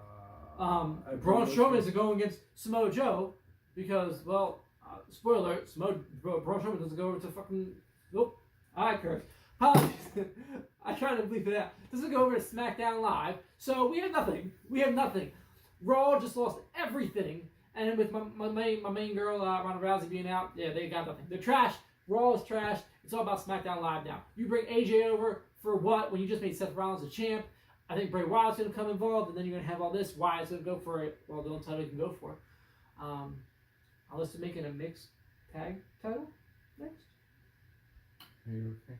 now. Braun Strowman is going against Samoa Joe because, well, spoiler alert, Braun Strowman doesn't go over to fucking, nope, I curse. Apologies. I tried to bleep it out. Doesn't go over to SmackDown Live, so we have nothing. Raw just lost everything, and with my main girl, Ronda Rousey being out, they got nothing. They're trash. Raw is trash. It's all about SmackDown Live now. You bring AJ over for what when you just made Seth Rollins a champ? I think Bray Wyatt's going to come involved, and then you're going to have all this. Wyatt's going to go for it. Well, the only title you can go for. Unless they're making a mixed tag title next. Are you okay?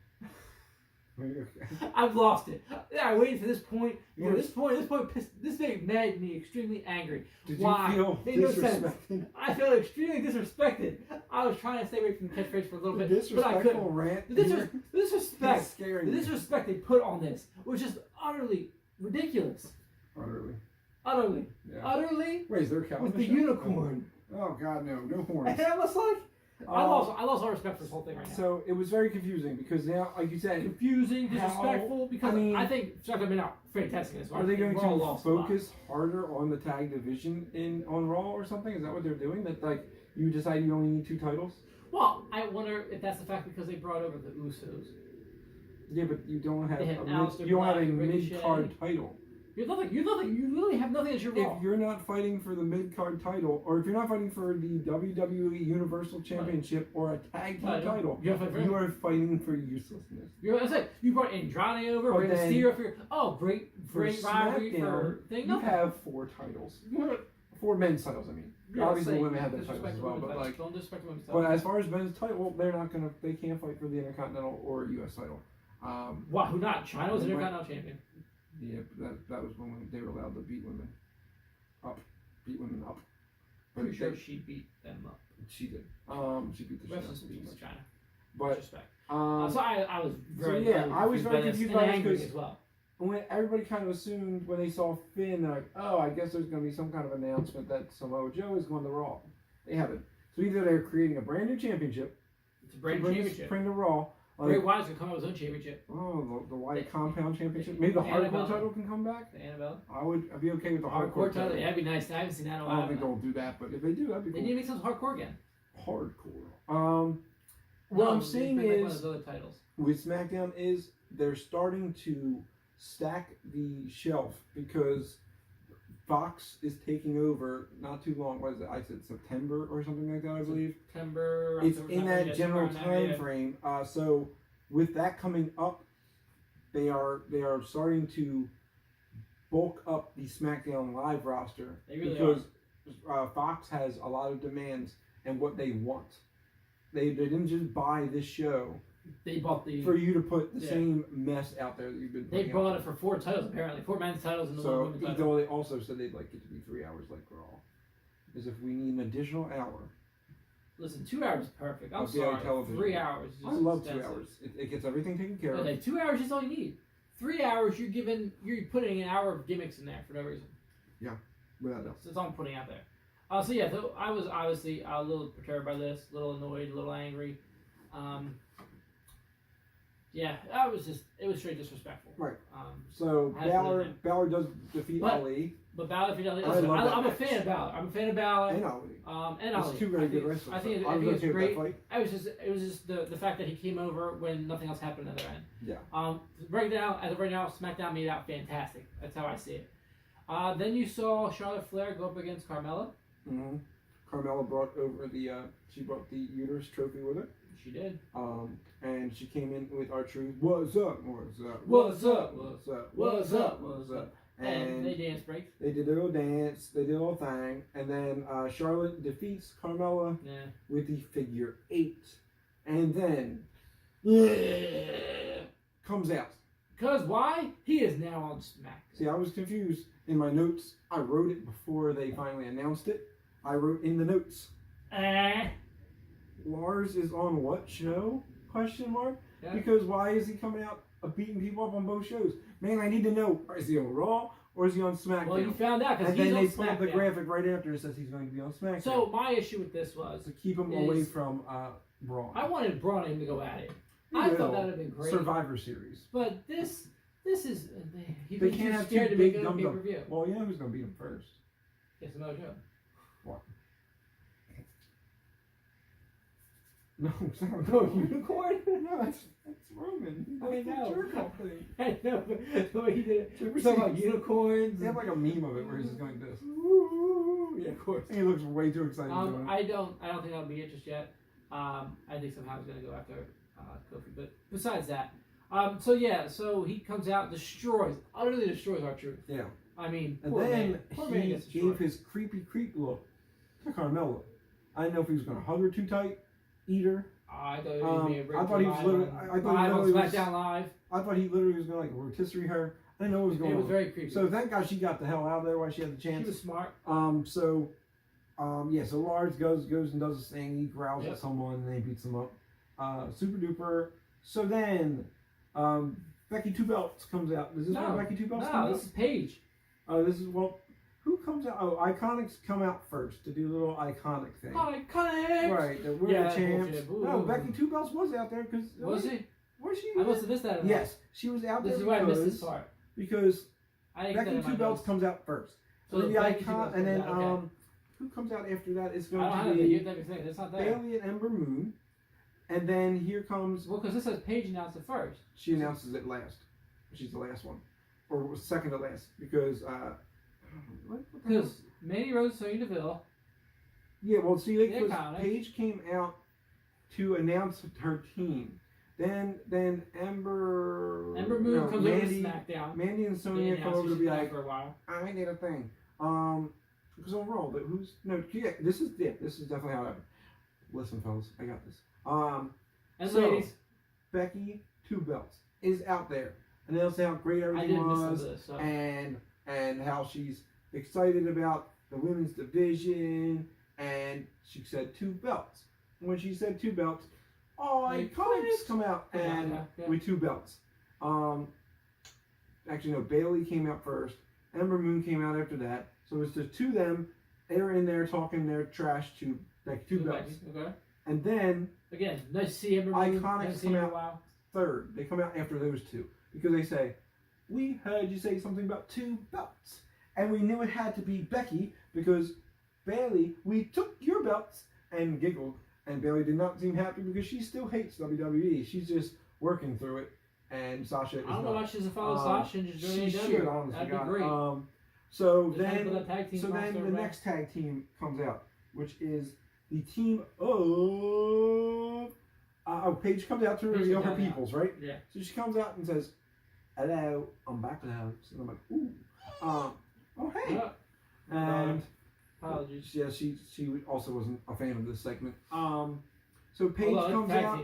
Are you okay? I've lost it. I waited for this point. This thing made me extremely angry. Did Why? you feel Made no sense. disrespected? I felt extremely disrespected. I was trying to stay away from the catchphrase for a little The bit, but I disrespectful couldn't. rant. The disrespect. Scaring The me. disrespect they put on this was just utterly ridiculous. Utterly. Utterly. Yeah. Utterly. Wait, is there a cow? With in the show? unicorn. Oh God, no horns. And I was like, I lost all respect for this whole thing right now. So it was very confusing because now, like you said, Confusing, disrespectful. Because I think SmackDown been out fantastic as well. Are they going Raw to lost focus harder on the tag division on Raw or something? Is that what they're doing? That like you decide you only need 2 titles? Well, I wonder if that's the fact because they brought over the Usos. Yeah, but you don't have a mid card title. You literally have nothing as your Raw. If you're not fighting for the mid card title, or if you're not fighting for the WWE Universal Championship or a tag team title, you are fighting for uselessness. You brought Andrade over, Rey Mysterio great rivalry for thing. You have 4 titles. 4 men's titles, I mean. Yeah, obviously, women have their titles as well, but like, don't disrespect the women's titles. But as far as men's title, they can't fight for the Intercontinental or US title. Wow, who not? China was an Intercontinental champion. Yeah, but that was when they were allowed to beat women up. Pretty sure she beat them up. She did. She beat the rest of China. But respect. So I was very I was very confused by this because as well. When everybody kind of assumed when they saw Finn, they're like, oh, I guess there's going to be some kind of announcement that Samoa Joe is going to Raw. They haven't. So either they're creating a brand new championship. It's a brand new championship. Bring to Raw. Bray Wyatt's going to come out with his own championship. Oh, the Wyatt Compound Championship. Maybe the Hardcore title can come back? The Annabelle. I'd be okay with the Hardcore title. Yeah, that'd be nice. I haven't seen that in a while. I don't think they'll do that, but if they do, that'd be cool. They need to make something hardcore again. Hardcore. What I'm saying is, one of those other titles. With SmackDown is they're starting to stack the shelf because Fox is taking over not too long. What is it? I said September or something like that, I believe. September. It's in that general time frame. So with that coming up, they are starting to bulk up the SmackDown Live roster because Fox has a lot of demands and what they want. They didn't just buy this show. They bought for you to put the same mess out there that you've been putting. They bought it for 4 titles apparently, 4 men's titles and the 1 women's title. So they also said they'd like it to be 3 hours like Raw. As if we need an additional hour. Listen, 2 hours is perfect. I'm sorry. Television. 3 hours. Is just I love expensive. 2 hours. It gets everything taken care of. Like 2 hours is all you need. 3 hours, you're putting an hour of gimmicks in there for no reason. Yeah, without doubt. So that's all I'm putting out there. So I was obviously a little perturbed by this, a little annoyed, a little angry. Yeah, it was straight disrespectful. Right. So Balor does defeat Ali. But Balor defeat Ali. I'm a fan of Balor. I'm a fan of Balor. And Ali. And Ali. It's 2 very good wrestlers. I think it's great. It was just the fact that he came over when nothing else happened on the other end. Yeah. As of right now, SmackDown made out fantastic. That's how I see it. Then you saw Charlotte Flair go up against Carmella. Mm-hmm. Carmella brought over she brought the uterus trophy with her. She did. And she came in with R-Truth. What's up? What's up? What's up? What's up? What's up? What's up? And they dance break. They did their little dance. They did a little thing. And then Charlotte defeats Carmella with the figure 8. And then comes out. Because why? He is now on SmackDown. See, I was confused. In my notes, I wrote it before they finally announced it. I wrote in the notes. Lars is on what show? Question mark. Yeah. Because why is he coming out beating people up on both shows? Man, I need to know. Is he on Raw or is he on SmackDown? Well, you found out because he's on SmackDown. And then they put up the graphic right after it says he's going to be on SmackDown. So my issue with this was to keep him away from Braun. I wanted Braun and him to go at it. I thought that would have been great. Survivor Series. But this is they can't have 2 big dum-dum. Well, you know who's going to beat him first? Yes, Samoa Joe. What? No, it's not Roman. Unicorn? No, that's Roman. I know. Thing. I know, but the way he did it. We're talking about unicorns. They have like a meme of it where he's just going this. Yeah, of course. And he looks way too excited. I don't think I'll be it just yet. I think somehow he's gonna go after Kofi. But besides that, so he comes out, utterly destroys R-Truth. Yeah. I mean, and then he gave his creepy creep look to Carmella. I didn't know if he was gonna hug her too tight, eat her. I thought he was being I thought he was literally. I thought he on literally was. SmackDown Live. I thought he literally was going to like rotisserie her. I didn't know what was going on. It was very creepy. So thank God she got the hell out of there while she had the chance. She was smart. So Lars goes and does his thing. He growls at someone and then he beats them up. Super duper. So then, Becky Two Belts comes out. Is this where Becky Two Belts comes out? No, this is Paige. Who comes out? Oh, Iconics come out first to do a little Iconic thing. Iconics! Right, we're the champs. No, Becky Two Belts was out there because... Was he? Was she? I must have missed that. Yes, she was out there. This is why I missed this part. Because Becky Two Belts comes out first. So then the Icon, and then who comes out after that is going to be Bailey and Ember Moon. And then here comes... Well, because this says Paige announced it first. She announces it last. She's the last one. Or second to last. Because... Because Mandy Rose, Sonya Deville. Yeah, well, see, Paige came out to announce her team. Then Ember Moon comes over to SmackDown. Mandy and Sonya come over to be like, for a while. I need a thing. Because on Raw, but this is definitely how it happened. Listen, fellas, I got this. And so, ladies, Becky Two Belts is out there, and they'll say how great everything was, and how she's excited about the women's division, and she said 2 belts. When she said 2 belts, Iconics come out and with 2 belts. Actually, no, Bailey came out first. Ember Moon came out after that. So it's just 2 of them. They were in there talking their trash to like 2 belts. Okay. And then again, nice to see Ember Moon. Iconics come out third. They come out after those 2 because they say, "We heard you say something about 2 belts, and we knew it had to be Becky because Bailey, we took your belts," and giggled. And Bailey did not seem happy because she still hates WWE. She's just working through it. And Sasha is I don't know why she's a follow Sasha and just join She AEW. should, honestly. That'd be great. So then the next tag team comes out, which is the team of... Paige comes out to reveal her peoples, right? Yeah. So she comes out and says, "Hello, I'm back, loves." And I'm like, "Ooh. Oh, hey." And... Apologies. Yeah, she also wasn't a fan of this segment. So Paige comes out,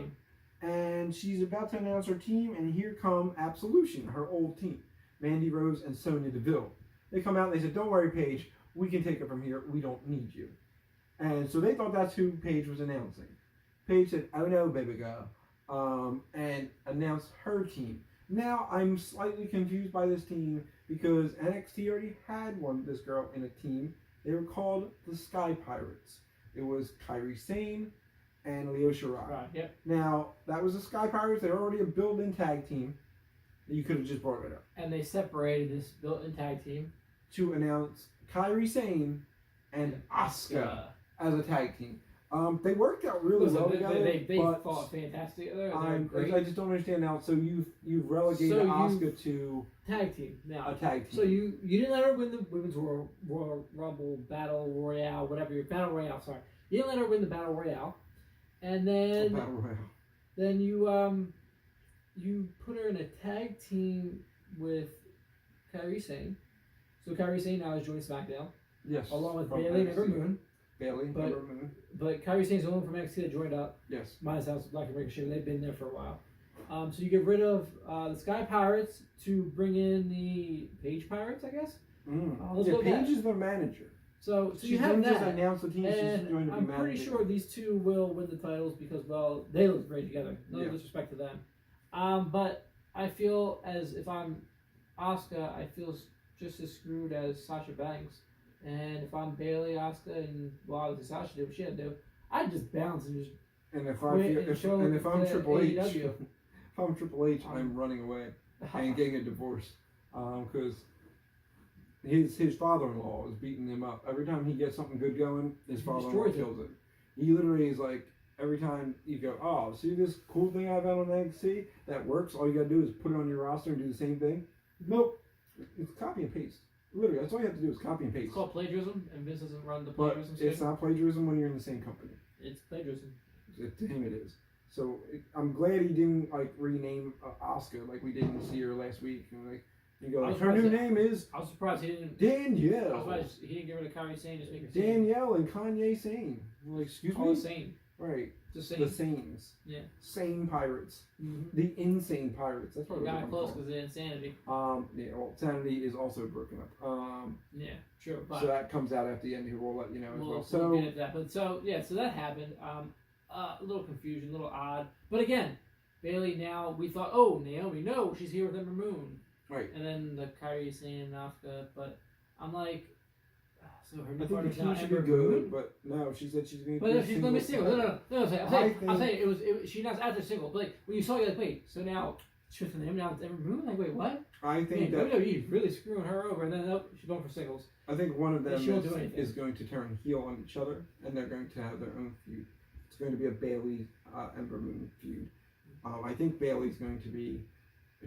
and she's about to announce her team, and here come Absolution, her old team. Mandy Rose and Sonya Deville. They come out and they said, "Don't worry, Paige. We can take it from here. We don't need you." And so they thought that's who Paige was announcing. Paige said, "Oh no, baby girl," and announced her team. Now, I'm slightly confused by this team because NXT already had this girl in a team. They were called the Sky Pirates. It was Kairi Sane and Leo Shirai. Right, yep. Now, that was the Sky Pirates. They were already a built-in tag team. You could have just brought it up. And they separated this built-in tag team to announce Kairi Sane and Asuka as a tag team. They worked out really well together. They fought fantastic. I just don't understand now. So you've relegated Asuka to tag team now. A tag team. So you didn't let her win the women's Royal Rumble, Battle Royale, whatever your Battle Royale. Sorry, you didn't let her win the Battle Royale, and then you put her in a tag team with Kairi Sane. So Kairi Sane now is joining SmackDown. Yes. Along with Bailey and Ember Moon. But Kairi Sane's the only one from NXT that joined up. Yes. Minus House of Black and Ricochet. They've been there for a while. So you get rid of the Sky Pirates to bring in the Paige Pirates, I guess. Paige is the manager. So she you have that. Just announce the team. And she's going to be I'm pretty sure these 2 will win the titles because, well, they look great together. No disrespect to them. But I feel as if I'm Asuka, I feel just as screwed as Sasha Banks. And if I'm Bailey, Asuka, and obviously Sasha did what she had to do, I'd just bounce and just. And if I'm Triple H, I'm running away and getting a divorce, because his father-in-law is beating him up every time he gets something good going. His father-in-law kills it. He literally is like, every time you go, "Oh, see this cool thing I've had on NXT that works? All you gotta do is put it on your roster and do the same thing." Nope, it's copy and paste. Literally, that's all you have to do is copy and paste. It's called plagiarism, and Vince doesn't run the plagiarism. But it's not plagiarism when you're in the same company. It's plagiarism. To him, it is. So I'm glad he didn't rename Asuka like we didn't see her last week. And you go, her new name is. I was surprised he didn't. Danielle. I was surprised he didn't get rid of Kairi Sane. Just make her Danielle and Kanye Sane. Excuse me. Sane. Right. The same. The Sanes. Yeah. Sane pirates. Mm-hmm. The insane pirates. That's what we got close because of the insanity. Yeah. Well, Sanity is also broken up. Yeah. True. But so that comes out at the end here. We'll let you know as well. So we'll get into that. But so that happened. A little confusion, a little odd. But again, Bailey. Now we thought, oh, Naomi, no, she's here with Ember Moon. Right. And then the Kairi saying Asuka, but I'm like. So her new I think partner's the now team should Ember be good, Moon? but no, she said she's going to. But if she's going to be single, no. I'm saying it was she announced after single. But like when you saw it, like wait, so now she's with him now it's Ember Moon. Like wait, what? I think that WWE really screwing her over, and then nope, she's going for singles. I think one of them is going to turn heel on each other, and they're going to have their own feud. It's going to be a Bailey Ember Moon feud. I think Bailey's going to be.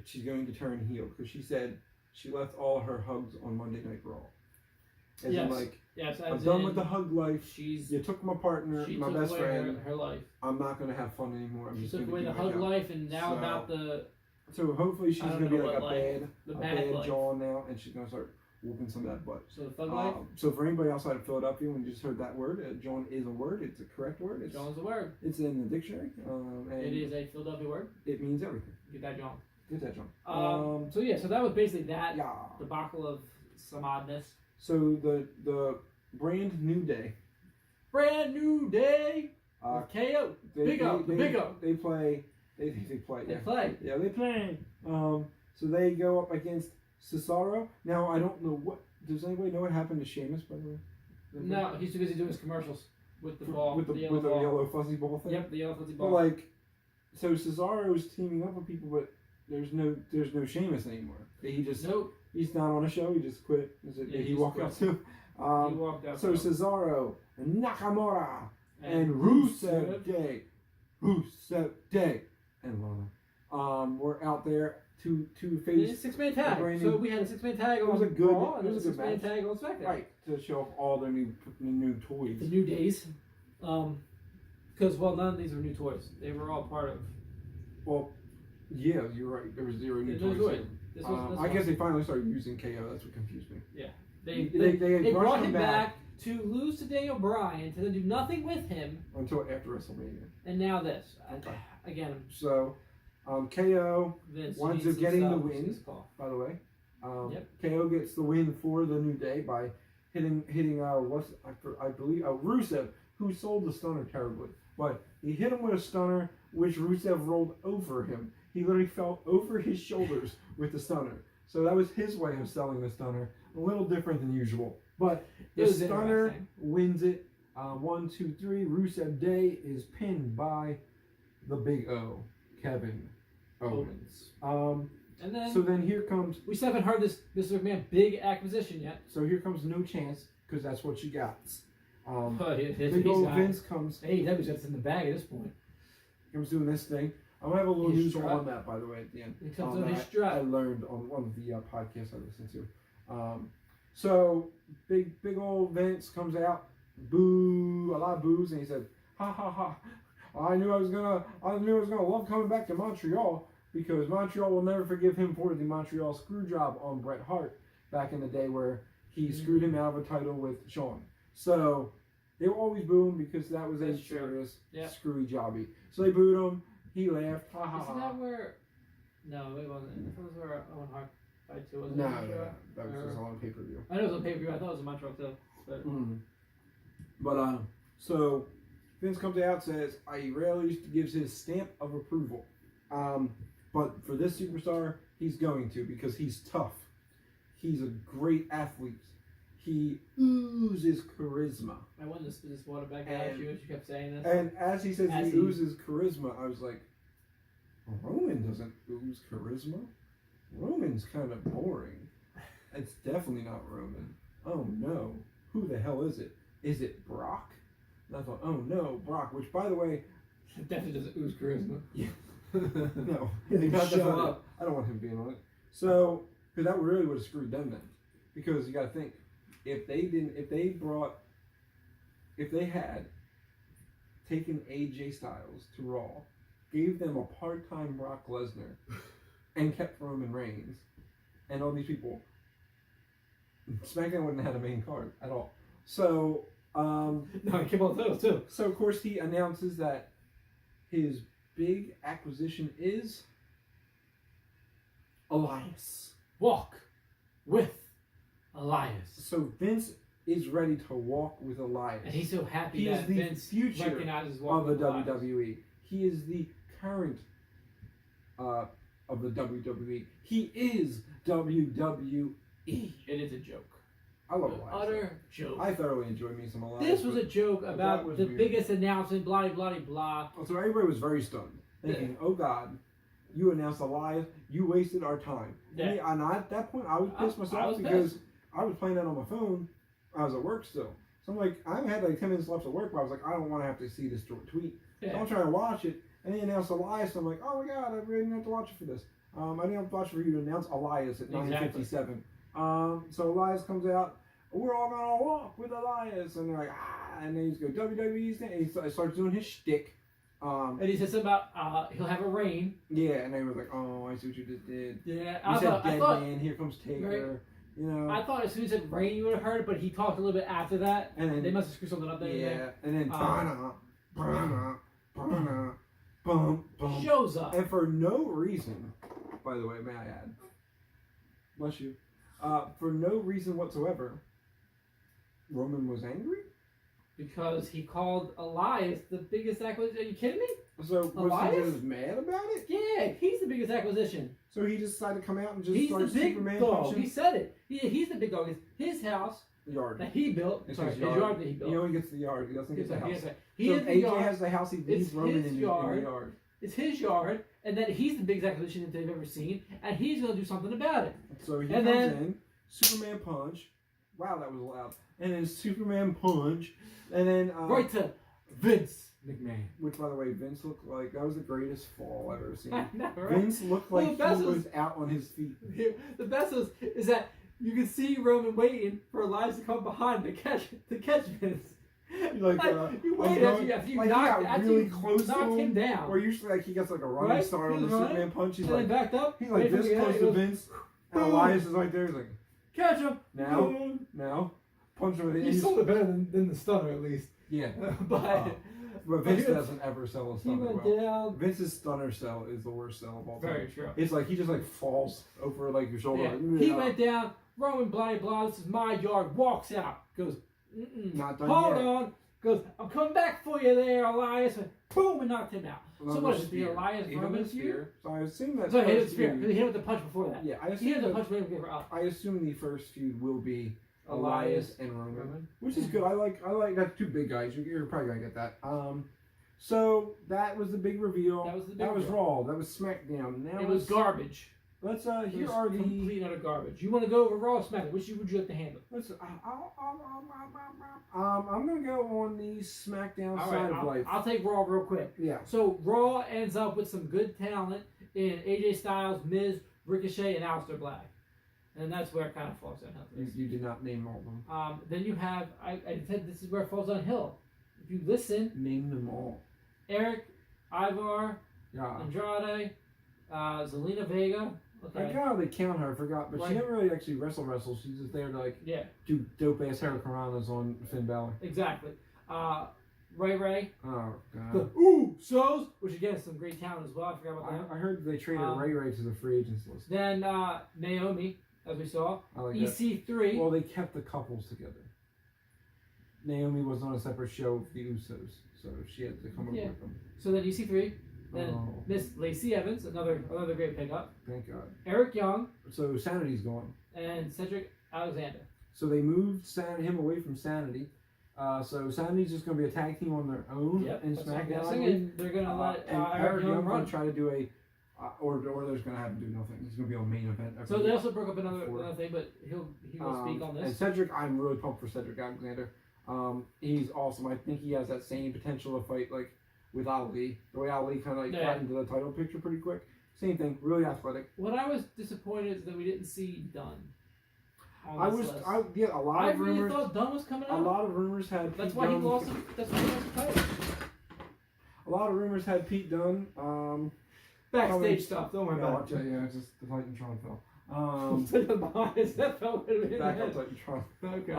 She's going to turn heel because she said she left all her hugs on Monday Night Raw. As in, like, I'm done with the hug life. You took my partner, my best friend. Her life. I'm not going to have fun anymore. I'm she just took going to away the hug life, and now about the. So hopefully she's going to be like a bad life. John now, and she's going to start whooping some of that butt. So the thug life. So for anybody outside of Philadelphia, when you just heard that word, John is a word. It's a correct word. John's a word. It's in the dictionary. And it is a Philadelphia word. It means everything. Get that, John. Get that, John. So that was basically that debacle of some oddness. So the brand new day. Brand new day. KO. Big O. They play. Yeah, they play. So they go up against Cesaro. Now I don't know what. Does anybody know what happened to Sheamus, by the way? No, he's too busy doing his commercials with the ball. With the yellow fuzzy ball thing. Yep, the yellow fuzzy ball. But like, so Cesaro's teaming up with people, but there's no Sheamus anymore. He's not on a show. He just quit. He walked out too. He walked out. So Cesaro, Nakamura, and Rusev Day, and Lana. We're out there to face 6-man tag. So we had a 6-man tag on Raw and a 6-man tag on SmackDown. Right, to show off all their new toys. The new days. Because none of these were new toys. They were all part of. Well, yeah, you're right. There was 0 new toys. I guess they finally started using KO. That's what confused me. Yeah. They brought him back to lose to Daniel Bryan, to then do nothing with him until after WrestleMania. And now this. Again. So, KO winds up getting the win, by the way. KO gets the win for the New Day by hitting I believe Rusev, who sold the stunner terribly. But he hit him with a stunner, which Rusev rolled over him. He literally fell over his shoulders with the stunner. So that was his way of selling the stunner. A little different than usual. But the stunner wins it. 1, 2, 3. Rusev Day is pinned by the Big O, Kevin Owens. And then so then here comes. We still haven't heard this McMahon big acquisition yet. So here comes No Chance, because that's what you got. Big old Vince comes. AEW's got this in the bag at this point. Comes doing this thing. I'm gonna have a little news on that, by the way, at the end. It comes on his strut. I learned on one of the podcasts I listened to. So big old Vince comes out, boo, a lot of boos, and he said, "Ha ha ha! I knew I was gonna love coming back to Montreal because Montreal will never forgive him for the Montreal screw job on Bret Hart back in the day where he screwed him out of a title with Shawn." So they were always booing because that was a serious screwy jobby. So they booed him. He laughed. Ha ha ha. Isn't that where? No, it wasn't. That was where Owen Hart fight too. Wasn't no, it? That was just on pay-per-view. I know it was on pay-per-view. I thought it was in Montreal too. But so Vince comes out, says he rarely gives his stamp of approval, but for this superstar, he's going to because he's tough. He's a great athlete. He oozes charisma. I wanted to spit this water back at you as you kept saying this. And as he says he oozes charisma, I was like, Roman doesn't ooze charisma. Roman's kind of boring. It's definitely not Roman. Oh no. Who the hell is it? Is it Brock? And I thought, oh no, Brock, which by the way... It definitely doesn't ooze charisma. Yeah. No. Shut up. I don't want him being on it. So, because that really would have screwed them then. Because you got to think, if they had taken AJ Styles to Raw, gave them a part-time Brock Lesnar, and kept Roman Reigns, and all these people, SmackDown wouldn't have had a main card at all. So No, he came on those too. So of course he announces that his big acquisition is Elias. Walk with Elias. So Vince is ready to walk with Elias. And he's so happy he that is the Vince future recognizes of the Elias. WWE. He is the current of the WWE. He is WWE. It is a joke. I love Elias. Utter joke. I thoroughly enjoyed me some Elias. This was a joke about the weird. biggest announcement, blah, blah, blah. So everybody was very stunned, thinking, oh God, you announced Elias, you wasted our time. Yeah. And at that point, I was pissed myself because I was playing that on my phone. I was at work still. So I'm like, I had like 10 minutes left at work, but I was like, I don't want to have to see this tweet. Yeah. So I'm trying to watch it, and they announced Elias. I'm like, oh my God, I really didn't have to watch it for this. I didn't have to watch it for you to announce Elias at 9:57. So Elias comes out. We're all gonna walk with Elias, and they're like, and then he's go WWE's thing. And he starts doing his shtick. And he said something about he'll have a reign. Yeah, and they were like, oh, I see what you just did. Yeah, I thought, man, here comes Taker. Right. You know. I thought as soon as he said rain, you would have heard it, but he talked a little bit after that. And then, they must have screwed something up there. Yeah, and then boom, shows up. And for no reason, by the way, may I add, bless you, for no reason whatsoever, Roman was angry? Because he called Elias the biggest acquisition. Are you kidding me? So was he just mad about it? Yeah, he's the biggest acquisition. So he just decided to come out and just he's start the big Superman dog. punching? He said it. He's the big dog. It's his house Yard. that he built. It's Sorry, his yard that he built. He only gets the yard. He doesn't get the house. He so is if the AJ yard. has the house, he leaves It's Roman his in the yard. yard. It's his yard, and then he's the biggest acquisition that they've ever seen, and he's going to do something about it. So he comes in, Superman punch. Wow, that was loud. And then Superman punch, and then right to Vince McMahon. Which, by the way, Vince looked like that was the greatest fall I've ever seen. I know, right? Vince looked like he was was out on his feet. The best is that you can see Roman waiting for Elias to come behind to catch Vince. You wait after you knocked him down. Or usually like he gets like a running start on the Superman punch. He's like backed up. He's like this close to Vince, and Elias is right there. He's like, catch him now, punch him. He's something better than the stunner at least. Yeah, but Vince doesn't ever sell a stunner. He went down. Vince's stunner sell is the worst sell of all time. Very true. It's like he just like falls over like your shoulder. Yeah. Like, he went down. Roman blah blah. This is my yard. Walks out. Goes. Not done Hold yet. on. Goes. I'm coming back for you there, Elias. And boom, and knocked him out. So what is the Elias Roman feud? So I assume that. So he hit the spear because he hit with the punch before that. Yeah, I assume he hit the punch before out. I assume the first feud will be Elias and Roman, which is good. I like that's two big guys. You're probably gonna get that. So that was the big reveal. That was Raw. That was SmackDown. Now it was garbage. Let's here are the complete utter garbage. You want to go over Raw or SmackDown? Which would you like to handle? Let's. I'm gonna go on the SmackDown side of life. I'll take Raw real quick. Yeah. So Raw ends up with some good talent in AJ Styles, Miz, Ricochet, and Aleister Black, and that's where it kind of falls downhill. You did not name all of them. Then you have I said this is where it falls downhill. If you listen, name them all. Eric, Ivar, Andrade, Zelina Vega. Okay. I kind of count her. I forgot, but she never really actually wrestle. She's just there to like do dope ass hurricanranas on Finn Balor. Exactly. Ray. Oh god. The Usos, which again is some great talent as well. I forgot about that. I heard they traded Ray to the free agents list. Then Naomi, as we saw. I like EC3. Well, they kept the couples together. Naomi was on a separate show with the Usos, so she had to come over with them. So then EC3. Then Miss Lacey Evans, another great pickup. Thank God. Eric Young. So Sanity's gone. And Cedric Alexander. So they moved him away from Sanity. So Sanity's just going to be a tag team on their own in SmackDown. And they're going to let Eric Young run. Try to do or they're just going to have him do nothing. He's going to be on main event. So they also broke up another thing, but he will speak on this. And Cedric, I'm really pumped for Cedric Alexander. He's awesome. I think he has that same potential to fight like with Ali. The way Ali kind of got into the title picture pretty quick. Same thing. Really athletic. What I was disappointed is that we didn't see Dunn. A lot of rumors. Really thought Dunn was coming out. A lot of rumors had. That's why he lost. That's why he lost the title. A lot of rumors had Pete Dunne. Backstage stuff. Don't worry about it. Yeah, just the Titantron fell. That fell back up Titantron. Okay.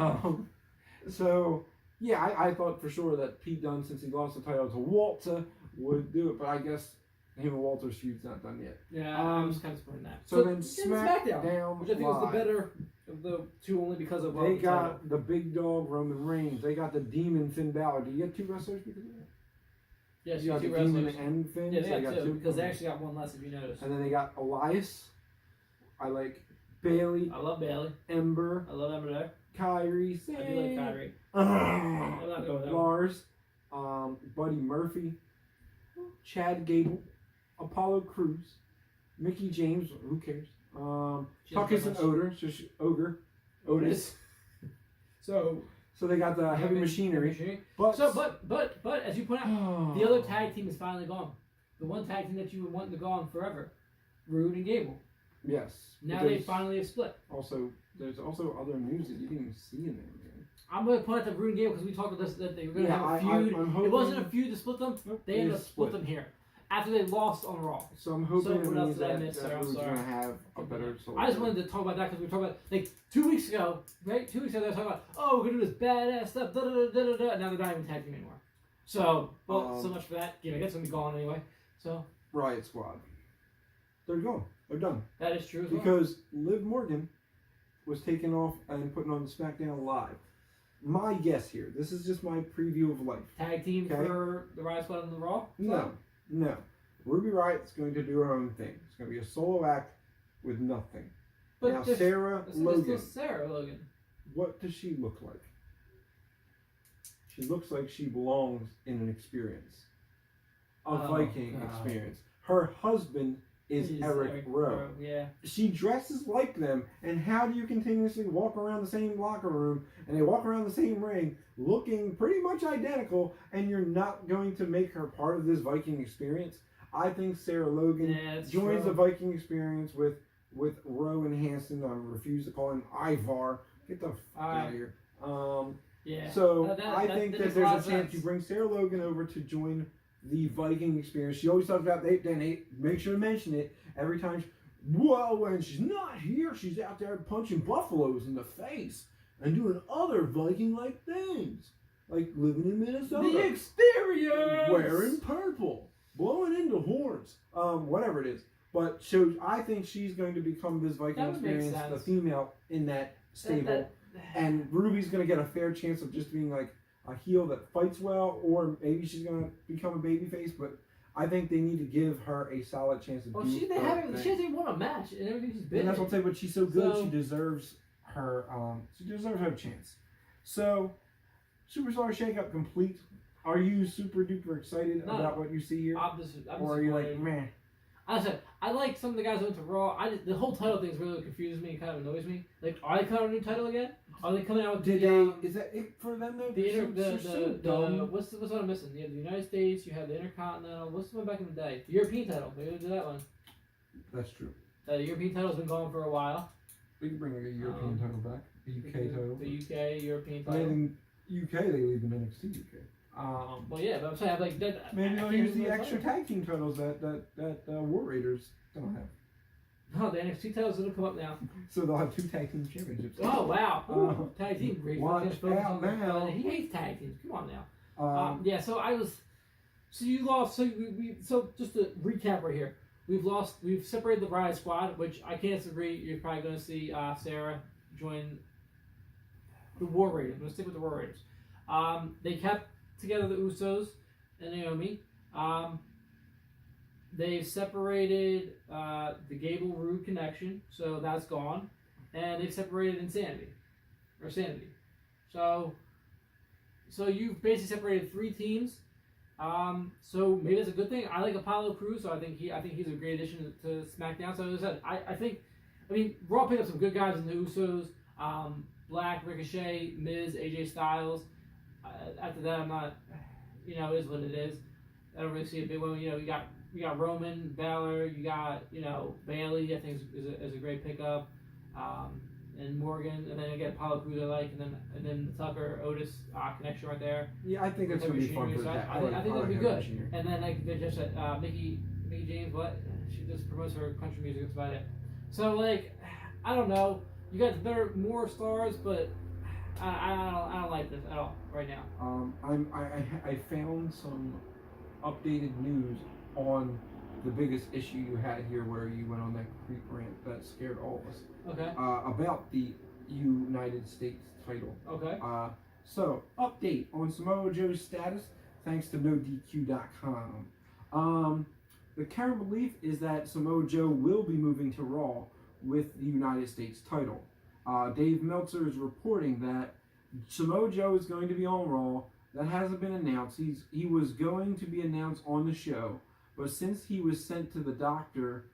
So Yeah, I thought for sure that Pete Dunne, since he lost the title to Walter, would do it, but I guess him and Walter's feud's not done yet. Yeah, I was kind of disappointed in that. So then SmackDown, which I think was the better of the two, only because of they got the big dog Roman Reigns. They got the Demon Finn Balor. Do you get 2 wrestlers because of that? Yes, you got two the wrestlers. Demon and Finn. Yeah, they got got 2 because they actually got 1 less if you notice. And then they got Elias. I like Bailey. I love Bailey. Ember. I love Ember there. Kyrie. I do like Kyrie. I'm not going with that. Lars. Buddy Murphy. Chad Gable. Apollo Crews. Mickey James. Who cares? Tuckus and Otis. So they got the heavy machinery. But as you point out, the other tag team is finally gone. The one tag team that you were wanting to go on forever, Rude and Gable. Yes. Now they finally have split. Also, there's also other news that you didn't even see in there, man. I'm going to point out the Rude and Gable because we talked about this, that they were going to have a feud. It wasn't a feud to split them. Nope, they ended up split them here after they lost on Raw. So I'm hoping what else did I that miss, sir? Rude's going to have a better soul. I just wanted to talk about that because we were talking about, like, 2 weeks ago, right? 2 weeks ago, they were talking about, oh, we're going to do this badass stuff, da-da-da-da-da-da. Now they're not even tag team anymore. So, so much for that. Yeah, I guess it's going to be gone anyway. So Riot Squad. They're gone. They're done. That is true as well. Because Liv Morgan was taken off and putting on the SmackDown Live. My guess here, this is just my preview of life. Tag team for the Riot Squad and the Raw? No. Ruby Riot's going to do her own thing. It's going to be a solo act with nothing. But now, Sarah Logan. Sarah Logan. What does she look like? She looks like she belongs in an experience. A Viking experience. Her husband is Eric Rowe. Yeah. She dresses like them, and how do you continuously walk around the same locker room and they walk around the same ring looking pretty much identical, and you're not going to make her part of this Viking experience? I think Sarah Logan joins the Viking experience with Rowe and Hanson. I refuse to call him Ivar. Get the out of here. Yeah. So I think that there's a chance you bring Sarah Logan over to join the Viking experience. She always talks about they make sure to mention it every time. Well, when she's not here, she's out there punching buffaloes in the face and doing other Viking-like things, like living in Minnesota. The experience. Wearing purple, blowing into horns, whatever it is. But I think she's going to become this Viking experience, the female in that stable, and Ruby's going to get a fair chance of just being like a heel that fights well, or maybe she's going to become a babyface, but I think they need to give her a solid chance of she hasn't even won a match and everything she's been. And that's what I'm saying, but she's so good, she deserves her chance. So, Superstar Shakeup complete. Are you super duper excited about what you see here? Or are you like, meh? I said, I like some of the guys that went to Raw. The whole title thing really confuses me and kind of annoys me. Like, are they coming out with a new title again? Are they coming out with is that it for them though? What's what I'm missing? You have the United States, you have the Intercontinental. What's the one back in the day? The European title. Maybe we'll do that one. That's true. The European title's been gone for a while. We can bring a European title back. The UK title. The UK European title. In UK they leave in NXT UK. Well, yeah, but I'm saying like that. Maybe they'll use the extra tag team titles that War Raiders don't have. No, the NXT titles will come up now. So they'll have 2 tag team championships. Oh wow! Tag team. Watch out now. He hates tag teams. Come on now. Yeah. So I was. So you lost. So So just to recap right here, we've separated the Riot Squad, which I can't disagree. You're probably going to see Sarah join the War Raiders. I'm going to stick with the War Raiders. They kept together the Usos and Naomi. They've separated the Gable Rude connection, so that's gone, and they've separated Sanity. So you've basically separated 3 teams. So maybe that's a good thing. I like Apollo Crews, so I think he's a great addition to SmackDown. So as I said, I mean Raw picked up some good guys in the Usos, Black, Ricochet, Miz, AJ Styles. After that, I'm not, it is what it is. I don't really see a big one. You got Roman, Balor, you got, Bailey, I think is a great pickup, and Morgan, and then again Apollo Crews I like, and then the Tucker Otis connection right there. Yeah, I think that's gonna be fun for that. I think it'll be good. And then like they just said, Mickey James, what? She just promotes her country music. That's about it. So like, I don't know. You got more stars, but I don't like this at all right now. I found some updated news on the biggest issue you had here, where you went on that creep rant that scared all of us. Okay. About the United States title. Okay. So update on Samoa Joe's status thanks to NoDQ.com. The current belief is that Samoa Joe will be moving to Raw with the United States title. Dave Meltzer is reporting that Samoa Joe is going to be on Raw. That hasn't been announced. He was going to be announced on the show, but since he was sent to the doctor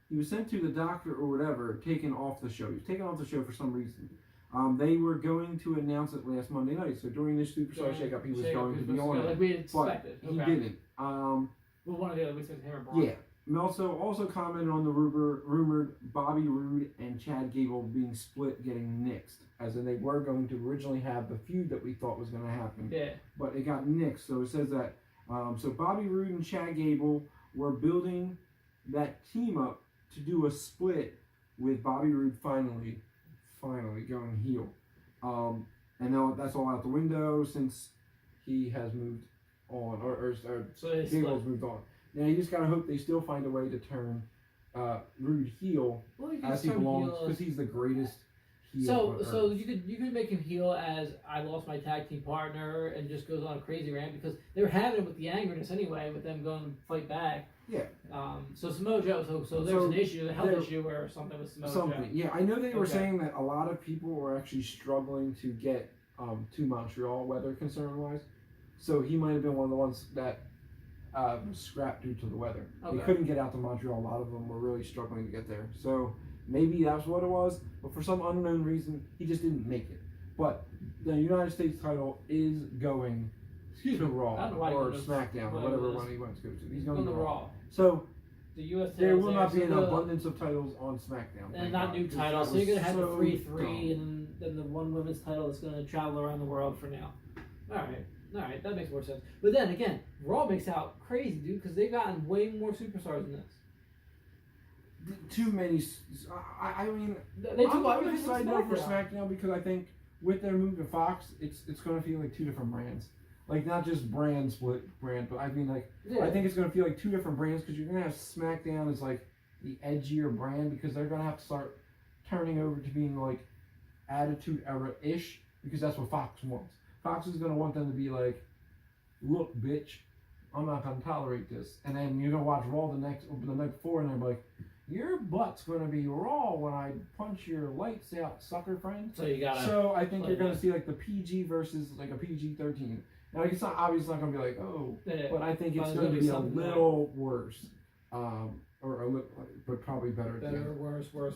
or whatever, taken off the show. He was taken off the show for some reason. They were going to announce it last Monday night. So during this Superstar Shakeup, he was going to be on it. Like we expected. But he didn't. Well, one of the other, we said him or Braun. Yeah. Meltzer also commented on the rumored Bobby Roode and Chad Gable being split, getting nixed. As in, they were going to originally have the feud that we thought was going to happen. Yeah. But it got nixed. So it says that. So Bobby Roode and Chad Gable were building that team up to do a split with Bobby Roode finally going heel. And now that's all out the window since he has moved on, or so Gable's moved on. Now you just gotta hope they still find a way to turn Roode heel as he belongs, because he's the greatest heel. So you could make him heel as I lost my tag team partner and just goes on a crazy rant, because they were having it with the angerness anyway, with them going to fight back. Yeah. So Samoa Joe. So there's an issue, a health issue, or something with Samoa Joe. Yeah, I know they were saying that a lot of people were actually struggling to get to Montreal, weather concern wise. So he might have been one of the ones that was scrapped due to the weather. Okay. They couldn't get out to Montreal. A lot of them were really struggling to get there. So maybe that's what it was. But for some unknown reason, he just didn't make it. But the United States title is going to Raw or SmackDown or whatever one he wants to go to. He's going to Raw. So the U.S. there will not be an abundance of titles on SmackDown. And not new titles. So you're going to have the 3-3 and then the one women's title that's going to travel around the world for now. Alright, that makes more sense. But then again, Raw makes out crazy, dude, because they've gotten way more superstars than this. Too many. I mean, I'm excited for SmackDown because I think with their move to Fox, it's going to feel like two different brands. Like, not just split brand, but I mean, like, yeah. I think it's going to feel like two different brands, because you're going to have SmackDown as, like, the edgier brand, because they're going to have to start turning over to being, like, Attitude Era-ish, because that's what Fox wants. Fox is going to want them to be like, look, bitch, I'm not going to tolerate this. And then you're going to watch Raw the night before, and they're like, your butt's going to be raw when I punch your lights out, sucker friend. So I think you're going to see, like, the PG versus, like, a PG-13. Now, it's not obviously not going to be like, oh, but I think it's going to be a little worse, or a little, but probably better. Better, worse, better.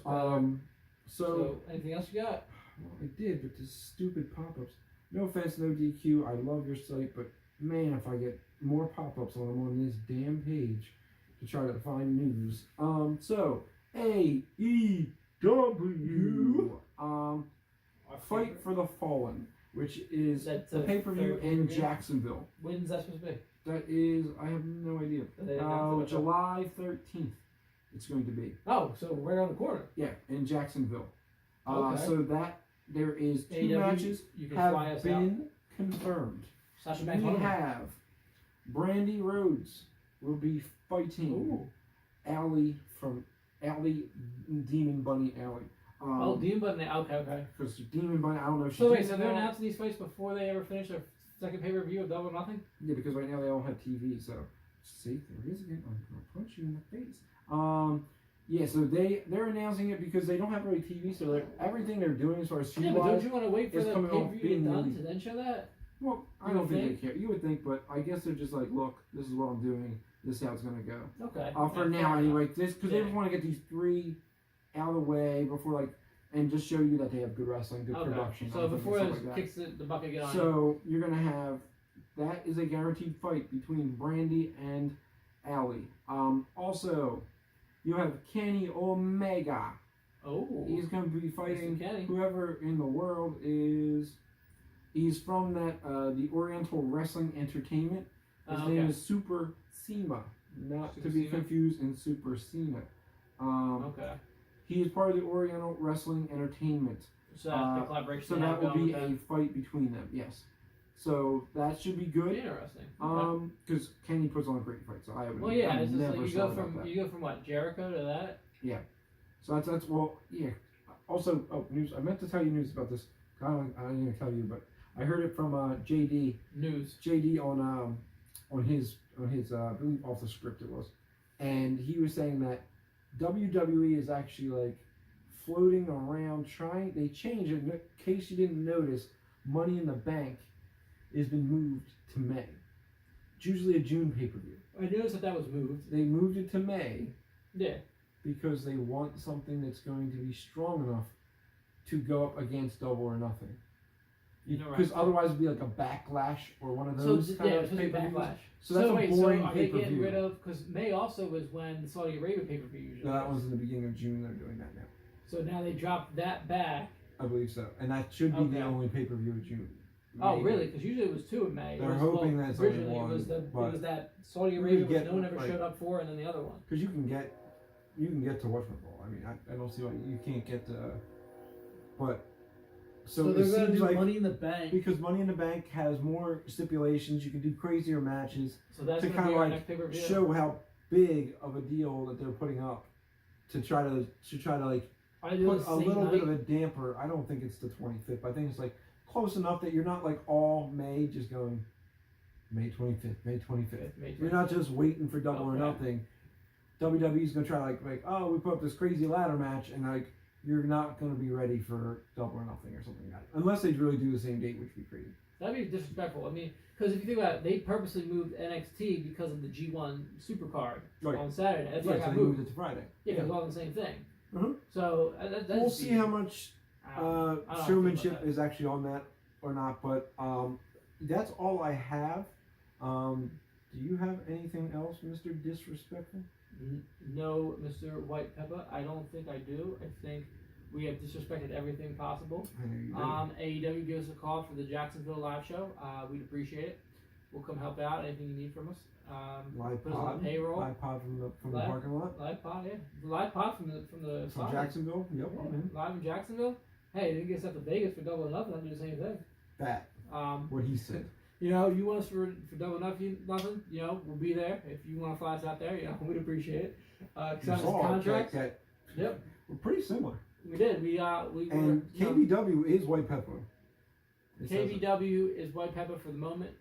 So anything else you got? Well, I did, but just stupid pop-ups. No offense, no DQ. I love your site, but man, if I get more pop-ups when I'm on this damn page to try to find news. So AEW, Fight for the Fallen, which is the pay-per-view in Jacksonville. When's that supposed to be? That is, I have no idea. July 13th it's going to be. Oh, so right around the corner. Yeah, in Jacksonville. Okay. So that there is two matches have been confirmed. We have Brandy Rhodes will be fighting Allie Demon Bunny Allie. Demon Bunny. Okay. Because Demon Bunny, I don't know if she's. So wait, so they're announcing these fights before they ever finish their second pay-per-view of Double or Nothing? Yeah, because right now they don't have TV, so see, there it is again. I'm gonna punch you in the face. Yeah, so they're announcing it because they don't have really TV, so everything they're doing as far as but don't you want to wait for the pay-per-view to get done to then show that? Well, I don't think they care. You would think, but I guess they're just like, look, this is what I'm doing. This is how it's gonna go. Okay. For now, anyway, because they just want to get these three out of the way before, and just show you that they have good wrestling, good production. So before it kicks the bucket, get on. So you're gonna have that is a guaranteed fight between Brandy and Allie. Also, you have Kenny Omega. Oh. He's going to be fighting whoever in the world is. He's from the Oriental Wrestling Entertainment. His name is Super Sema, not to be confused in Super Cena. He is part of the Oriental Wrestling Entertainment. So the collaboration. So that will be a fight between them. Yes. So that should be good. Interesting. Because Kenny puts on a great fight. So I would. Well, yeah. It's never like you go from what, Jericho to that. Yeah. So that's well, yeah. Also, news. I meant to tell you news about this. I didn't even tell you, but I heard it from JD. News. JD on his I believe off the script it was, and he was saying that WWE is actually like floating around trying. They changed it. In case you didn't notice, Money in the Bank has been moved to May. It's usually a June pay-per-view. I noticed that was moved. They moved it to May. Yeah. Because they want something that's going to be strong enough to go up against Double or Nothing. Because otherwise it'd be like a Backlash or one of those kind of pay-per-views. Backlash. So that's a boring are they getting pay-per-view. rid of? Because May also was when the Saudi Arabia pay-per-view usually. No, that was in the beginning of June. They're doing that now. So now they dropped that back. I believe so, and that should be the only pay-per-view of June. Oh, really? Because usually it was 2 in May. They're hoping that's only originally one. It was that Saudi Arabia which no one ever like, showed up for, and then the other one. Because you can get to watch football. I mean, I don't see why you can't get to. But so they're it going to seems do like Money in the Bank because Money in the Bank has more stipulations. You can do crazier matches. So that's to going kind to of be our like next pay-per-view. show how big of a deal that they're putting up to try to like put a little bit of a damper. I don't think it's the 25th. I think it's like close enough that you're not like all May just going May 25th, May 25th. You're not just waiting for Double or Nothing. WWE's gonna try like we put up this crazy ladder match and like you're not gonna be ready for Double or Nothing or something like that unless they really do the same date, which would be crazy. That'd be disrespectful. I mean, because if you think about it, they purposely moved NXT because of the G1 Supercard on Saturday. That's why they moved it to Friday. Yeah, because it's all the same thing. Uh-huh. So we'll see how much showmanship is actually on that or not. But that's all I have. Do you have anything else, Mr. Disrespectful? No, Mr. White Peppa. I don't think I do. I think we have disrespected everything possible. AEW, give us a call for the Jacksonville live show. We'd appreciate it. We'll come help out. Anything you need from us. Live put us on pod, payroll. live pod from the parking lot. Live pod, yeah. Live pod from Jacksonville. Yep. Yeah, live in Jacksonville. Hey, they can get us up to Vegas for Double or Nothing. I'll do the same thing. That. What he said. You know, you want us for Double or Nothing, you know, we'll be there. If you want to fly us out there, you know, we'd appreciate it. Sign us a contract. Yep. We're pretty similar. We did. And KBW is White Peppa. KBW is White Peppa for the moment.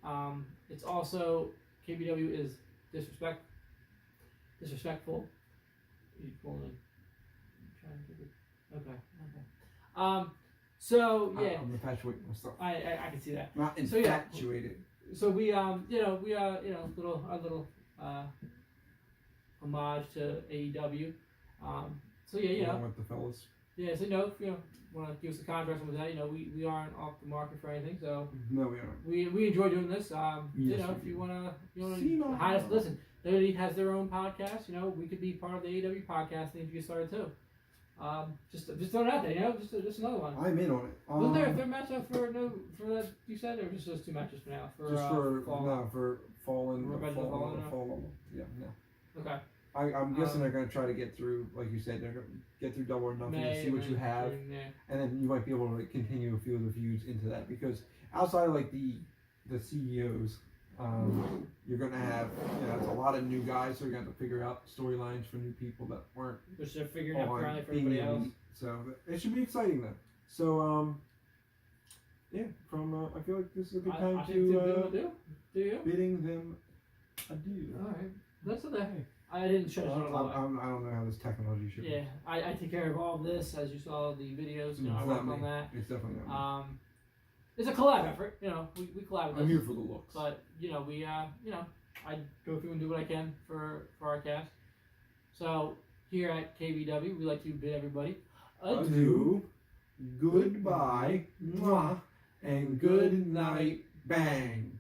It's also KBW is disrespectful. He's pulling. Okay. So yeah. I'm infatuated myself. I can see that. Not infatuated. So we little homage to AEW. So yeah, Along with the fellas. Yeah, so if you want to give us a contract or something like that, we aren't off the market for anything. So no, we aren't. We enjoy doing this. Yes, if you wanna hire us, listen. WWE has their own podcast. We could be part of the AEW podcast and if you get started too. Just throw it out there. Just another one. I'm in on it. Wasn't there a third match up for that you said, or just those 2 matches for now? For Fallen. Revenge of the Fallen. Yeah, no. Okay. I'm guessing they're going to try to get through, like you said, they're going to get through Double or Nothing and see what you have, and then you might be able to continue a few of the feuds into that because outside of like the CEOs, you're going to have it's a lot of new guys, so you're going to have to figure out storylines for new people that weren't which they're figuring out currently for everybody else. So it should be exciting then. So I feel like this is a good time to bidding them adieu. All right, that's okay. I didn't shut it I don't know how this technology should be. Yeah, I take care of all of this, as you saw the videos. I work on that. It's definitely not me. It's a collab effort. We collab. I'm here for the looks. But I go through and do what I can for our cast. So here at KBW, we like to bid everybody adieu, goodbye, mwah, and good night, bang.